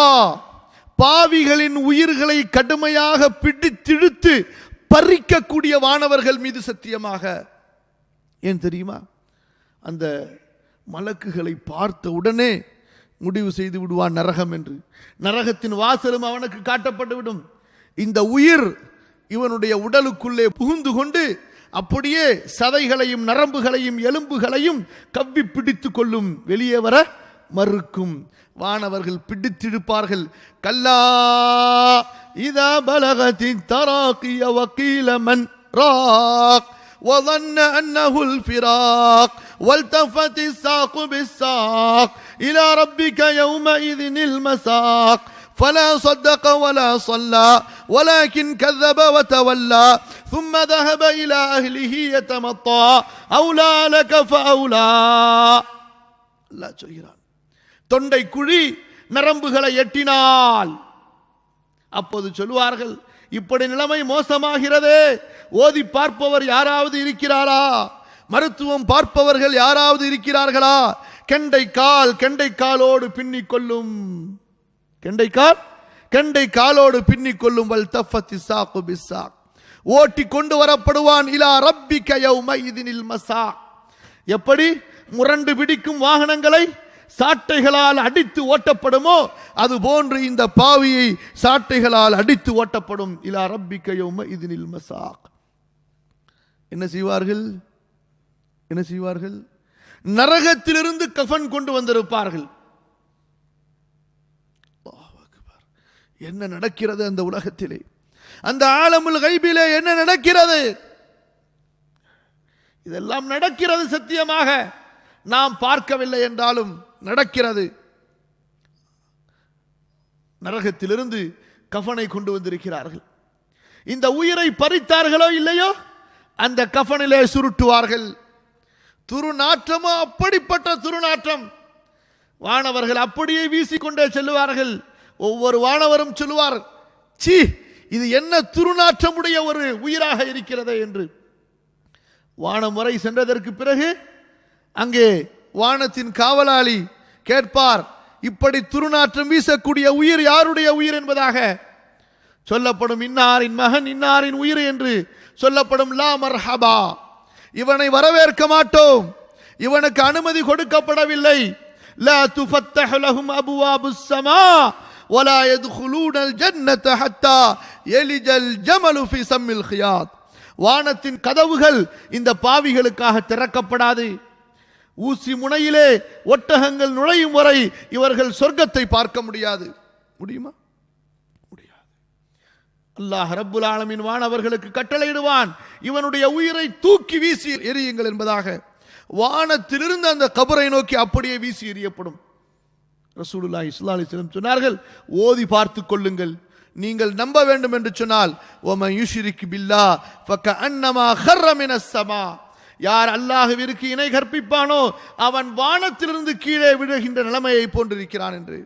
பாவிகளின் உயிர்களை கடுமையாக பிடித்திழுத்து பறிக்கக்கூடிய வானவர்கள் மீது சத்தியமாக. ஏன் தெரியுமா? அந்த மலக்குகளை பார்த்த உடனே முடிவு செய்து விடுவான் நரகம் என்று. நரகத்தின் வாசலும் அவனுக்கு காட்டப்பட்டு விடும். இந்த உயிர் இவனுடைய உடலுக்குள்ளே புகுந்து கொண்டு அப்படியே சதைகளையும் நரம்புகளையும் எலும்புகளையும் கவ்வி பிடித்து கொள்ளும், வெளியே வர மறுக்கும். வானவர்கள் பிடித்திருப்பார்கள். கல்லா இதா பலகதி தராகிய வகீல மன் ராக் وظن أنه الفراق والتفت الساق بالساق إلى ربك يومئذ المساق فلا صدق ولا صلى ولكن كذب وتولى ثم ذهب إلى أهله يتمطى أولى لك فأولى. அல்லாஹ் சொல்கிறான், தொண்டை குழி நரம்புகளை எட்டினால் அப்போது சொல்வார்கள், இப்படி நிலைமை மோசமாகிறதே, ஓதி பார்ப்பவர் யாராவது இருக்கிறாரா? மருத்துவம் பார்ப்பவர்கள் யாராவது இருக்கிறார்களா? கெண்டை காலோடு பின்னிக் கொள்ளும், கெண்டை காலோடு பின்னிக் கொள்ளும். வல் தஃபத்தி சாக்கு பிஸ்ஸாக், ஓட்டி கொண்டு வரப்படுவான். இலா ரப்பிக யௌமைதினில் மஸாக், எப்படி முரண்டு பிடிக்கும் வாகனங்களை சாட்டைகளால் அடித்து ஓட்டப்படுமோ அது போன்று இந்த பாவியை சாட்டைகளால் அடித்து ஓட்டப்படும். இலா ரப்பிக யௌமைதினில் மஸாக். என்ன செய்வார்கள்? நரகத்திலிருந்து கஃன் கொண்டு வந்திருப்பார்கள். என்ன நடக்கிறது அந்த உலகத்திலே, அந்த ஆலமுல் கைபிலே என்ன நடக்கிறது? இதெல்லாம் நடக்கிறது, சத்தியமாக நாம் பார்க்கவில்லை என்றாலும் நடக்கிறது. நரகத்திலிருந்து கஃனை கொண்டு வந்திருக்கிறார்கள். இந்த உயிரை பறித்தார்களோ இல்லையோ, அந்த கஃனிலே சுருட்டுவார்கள். துருநாற்றமோ அப்படிப்பட்ட துருநாற்றம். வானவர்கள் அப்படியே வீசிக்கொண்டே செல்லுவார்கள். ஒவ்வொரு வானவரும் சொல்லுவார், சீ, இது என்ன துருநாற்றமுடைய ஒரு உயிராக இருக்கிறது என்று. வானம் வரை சென்றதற்கு பிறகு அங்கே வானத்தின் காவலாளி கேட்பார், இப்படி துருநாற்றம் வீசக்கூடிய உயிர் யாருடைய உயிர் என்பதாக சொல்லப்படும். இன்னாரின் மகன், இன்னாரின் உயிர் என்று சொல்லப்படும். லா மர்ஹபா, இவனை வரவேற்க மாட்டோம், இவனுக்கு அனுமதி கொடுக்கப்படவில்லை. லா துஃபத்தஹு லஹும் அபுவாபுஸ் ஸமா வலா யத்குலூனல் ஜன்னத ஹத்தா யலிஜல் ஜமலு ஃபீ ஸம்மில் கியாத். வானத்தின் கதவுகள் இந்த பாவிகளுக்காக திறக்கப்படாது. ஊசி முனையிலே ஒட்டகங்கள் நுழையும் வரை இவர்கள் சொர்க்கத்தை பார்க்க முடியாது. முடியுமா? முடியாது. அல்லாஹ் ரப்புல் ஆலமீன் வானவர்களுக்கு கட்டளையிடுவான், இவனுடைய உயிரை தூக்கி வீசி எரியுங்கள் என்பதாக. வானத்திலிருந்து அந்த கபரை நோக்கி அப்படியே வீசி எறியப்படும். ரசூலுல்லாஹி ஸல்லல்லாஹு அலைஹி வஸல்லம் சொன்னார்கள், ஓதி பார்த்து கொள்ளுங்கள். நீங்கள் நம்ப வேண்டும் என்று சொன்னால், வமன் யுஷ்ரிக் பில்லாஹ் ஃபகஅன்னமா ஹர்ர மினஸ் ஸமா, யார் அல்லாஹ்விற்கு இணை கற்பிப்பானோ அவன் வானத்திலிருந்து கீழே விழுகின்ற நிலைமையை போன்றிருக்கிறான் என்று.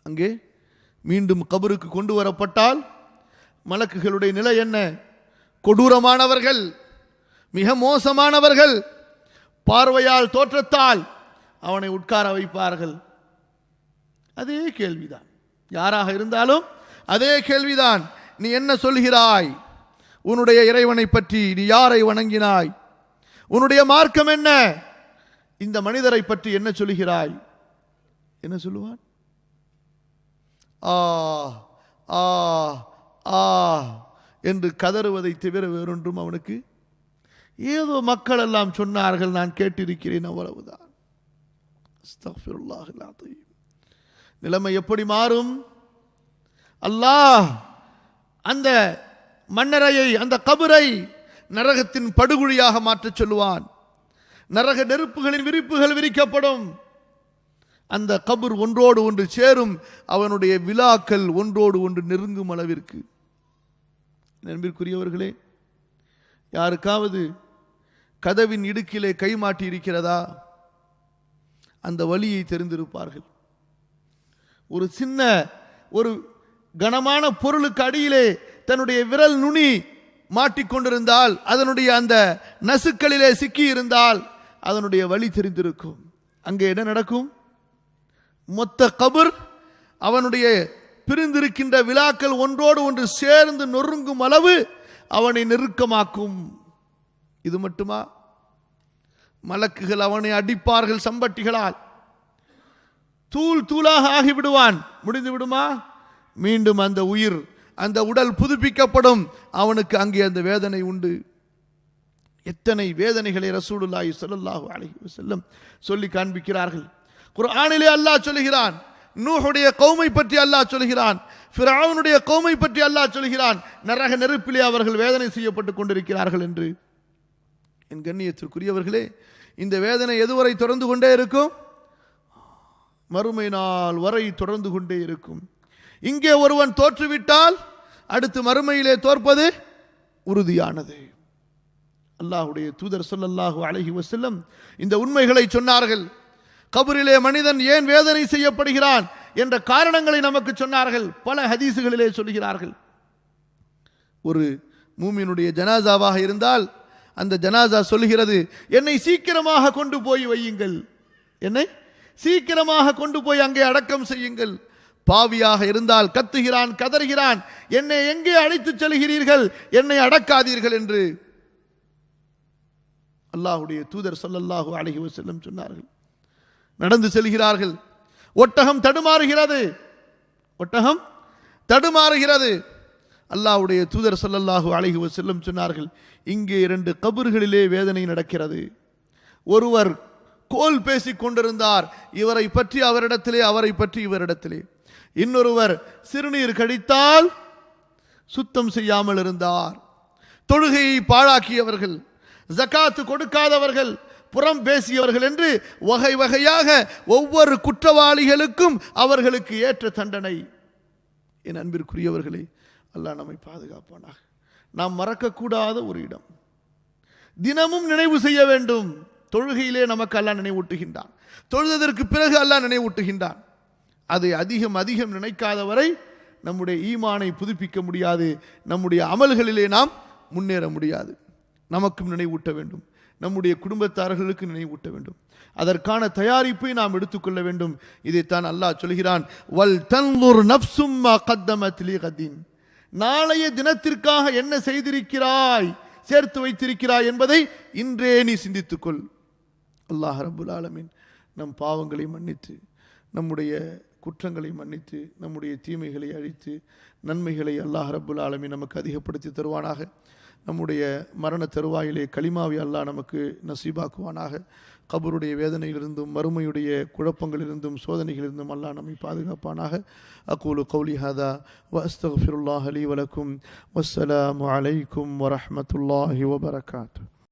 அங்கே மீண்டும் கபருக்கு கொண்டு வரப்பட்டால் மலக்குகளுடைய நிலை என்ன? கொடூரமானவர்கள், மிக மோசமானவர்கள். பார்வையால் தோற்றத்தால் அவனை உட்கார வைப்பார்கள். அதே கேள்விதான், யாராக இருந்தாலும் அதே கேள்விதான். நீ என்ன சொல்கிறாய்? உன்னுடைய இறைவனை பற்றி நீ யாரை வணங்கினாய்? உன்னுடைய மார்க்கம் என்ன? இந்த மனிதரை பற்றி என்ன சொல்கிறாய்? என்ன சொல்லுவான்? ஆ ஆ ஆ என்று கதறுவதை தவிர வேறொன்றும் அவனுக்கு, ஏதோ மக்கள் எல்லாம் சொன்னார்கள், நான் கேட்டிருக்கிறேன், அவ்வளவுதான். அஸ்தக்ஃபிருல்லாஹ் அல்-அஸீம். நிலைமை எப்படி மாறும்? அல்லாஹ் அந்த மண்ணறையை, அந்த கபரை நரகத்தின் படுகுழியாக மாற்றச் சொல்லுவான். நரக நெருப்புகளின் விரிப்புகள் விரிக்கப்படும். அந்த கபர் ஒன்றோடு ஒன்று சேரும். அவனுடைய விழாக்கள் ஒன்றோடு ஒன்று நெருங்கும் அளவிற்கு. நண்பிற்குரியவர்களே, யாருக்காவது கதவின் இடுக்கிலே கை மாட்டி இருக்கிறதா? அந்த வலியை தெரிந்திருப்பார்கள். ஒரு சின்ன, ஒரு கனமான பொருளுக்கு அடியிலே தன்னுடைய விரல் நுனி மாட்டிக்கொண்டிருந்தால், அதனுடைய அந்த நசுக்களிலே சிக்கி இருந்தால் அதனுடைய வலி தெரிந்திருக்கும். அங்கே என்ன நடக்கும்? மொத்த கபர் அவனுடைய பிரிந்திருக்கின்ற விழாக்கள் ஒன்றோடு ஒன்று சேர்ந்து நொறுங்கும் அளவு அவனை நெருக்கமாக்கும். இது மட்டுமா? மலக்குகள் அவனை அடிப்பார்கள் சம்பட்டிகளால். தூள் தூளாக ஆகிவிடுவான். முடிந்து விடுமா? மீண்டும் அந்த உயிர், அந்த உடல் புதுப்பிக்கப்படும். அவனுக்கு அங்கே அந்த வேதனை உண்டு. எத்தனை வேதனைகளை ரசூலுல்லாஹி ஸல்லல்லாஹு அலைஹி வஸல்லம் சொல்லி காண்பிக்கிறார்கள். குர்ஆனிலே அல்லாஹ் சொல்கிறான், நூஹுடைய கௌமை பற்றி அல்லாஹ் சொல்கிறான், ஃபிரௌனுடைய கௌமை பற்றி அல்லாஹ் சொல்கிறான், நரக நெருப்பிலே அவர்கள் வேதனை செய்யப்பட்டுக் கொண்டிருக்கிறார்கள் என்று. என் கண்ணியத்திற்குரியவர்களே, இந்த வேதனை எதுவரை தொடர்ந்து கொண்டே இருக்கும்? மறுமை நாள் வரை தொடர்ந்து கொண்டே இருக்கும். இங்கே ஒருவன் தோற்றுவிட்டால் அடுத்து மறுமையிலே தோற்பது உறுதியானது. அல்லாஹ்வுடைய தூதர் ஸல்லல்லாஹு அலைஹி வஸல்லம் இந்த உண்மைகளை சொன்னார்கள். கபரிலே மனிதன் ஏன் வேதனை செய்யப்படுகிறான் என்ற காரணங்களை நமக்கு சொன்னார்கள். பல ஹதீசுகளிலே சொல்கிறார்கள். ஒரு மூமினுடைய ஜனாசாவாக இருந்தால் அந்த ஜனாசா சொல்கிறது, என்னை சீக்கிரமாக கொண்டு போய் வையுங்கள், என்னை சீக்கிரமாக கொண்டு போய் அங்கே அடக்கம் செய்யுங்கள். பாவியாக இருந்தால் கத்துகிறான், கதறுகிறான், என்னை எங்கே அழைத்துச் செல்கிறீர்கள், என்னை அடக்காதீர்கள் என்று அல்லாஹ்வுடைய தூதர் ஸல்லல்லாஹு அலைஹி வஸல்லம் சொன்னார்கள். நடந்து செல்கிறார்கள். ஒட்டகம் தடுமாறுகிறது, ஒட்டகம் தடுமாறுகிறது. அல்லாஹ்வுடைய தூதர் ஸல்லல்லாஹு அலைஹி வஸல்லம் சொன்னார்கள், இங்கே 2 கபர்களிலே வேதனை நடக்கிறது. ஒருவர் கோல் பேசிக் கொண்டிருந்தார், இவரை பற்றி அவரிடத்திலே, அவரை பற்றி இவரிடத்திலே. இன்னொருவர் சிறுநீர் கழித்தால் சுத்தம் செய்யாமல் இருந்தார். தொழுகையை பாழாக்கியவர்கள், ஜகாத்து கொடுக்காதவர்கள், புறம் பேசியவர்கள் என்று வகை வகையாக ஒவ்வொரு குற்றவாளிகளுக்கும் அவர்களுக்கு ஏற்ற தண்டனை. என் அன்பிற்குரியவர்களே, அல்லாஹ் நம்மை பாதுகாப்பானாக. நாம் மறக்கக்கூடாத ஒரு இடம், தினமும் நினைவு செய்ய வேண்டும். தொழுகையிலே நமக்கு அல்லாஹ் நினைவூட்டுகின்றான், தொழுதற்கு பிறகு அல்லாஹ் நினைவூட்டுகின்றான். அதை அதிகம் அதிகம் நினைக்காத வரை நம்முடைய ஈமானை புதுப்பிக்க முடியாது, நம்முடைய அமல்களிலே நாம் முன்னேற முடியாது. நமக்கும் நினைவூட்ட வேண்டும், நம்முடைய குடும்பத்தார்களுக்கு நினைவூட்ட வேண்டும். அதற்கான தயாரிப்பை நாம் எடுத்துக்கொள்ள வேண்டும். இதைத்தான் அல்லாஹ் சொல்கிறான், வல் தன்துர் நஃப்சும் மா கத்தமத் லிகதின். நாளைய தினத்திற்காக என்ன செய்திருக்கிறாய், சேர்த்து வைத்திருக்கிறாய் என்பதை இன்றே நீ சிந்தித்துக்கொள். அல்லாஹ் ரப்புல் ஆலமீன் நம் பாவங்களை மன்னித்து, நம்முடைய குற்றங்களை மன்னித்து, நம்முடைய தீமைகளை அழித்து, நன்மைகளை அல்லாஹ் ரப்புல் ஆலமீன் நமக்கு அதிகப்படுத்தி தருவானாக. நம்முடைய மரண தருவாயிலே கலிமாவை அல்லாஹ் நமக்கு நசீபாக்குவானாக. கபருடைய வேதனையிலிருந்தும், மறுமையுடைய குழப்பங்களிலிருந்தும், சோதனைகளிலிருந்தும் அல்லாஹ் நம்மை பாதுகாப்பானாக. அகூலு கௌலி ஹாதா வ அஸ்தக்ஃபிருல்லாஹ லீ வ லக்கும். வஸ்ஸலாமு அலைக்கும் வ ரஹ்மத்துல்லாஹி வ பரகாத்துஹு.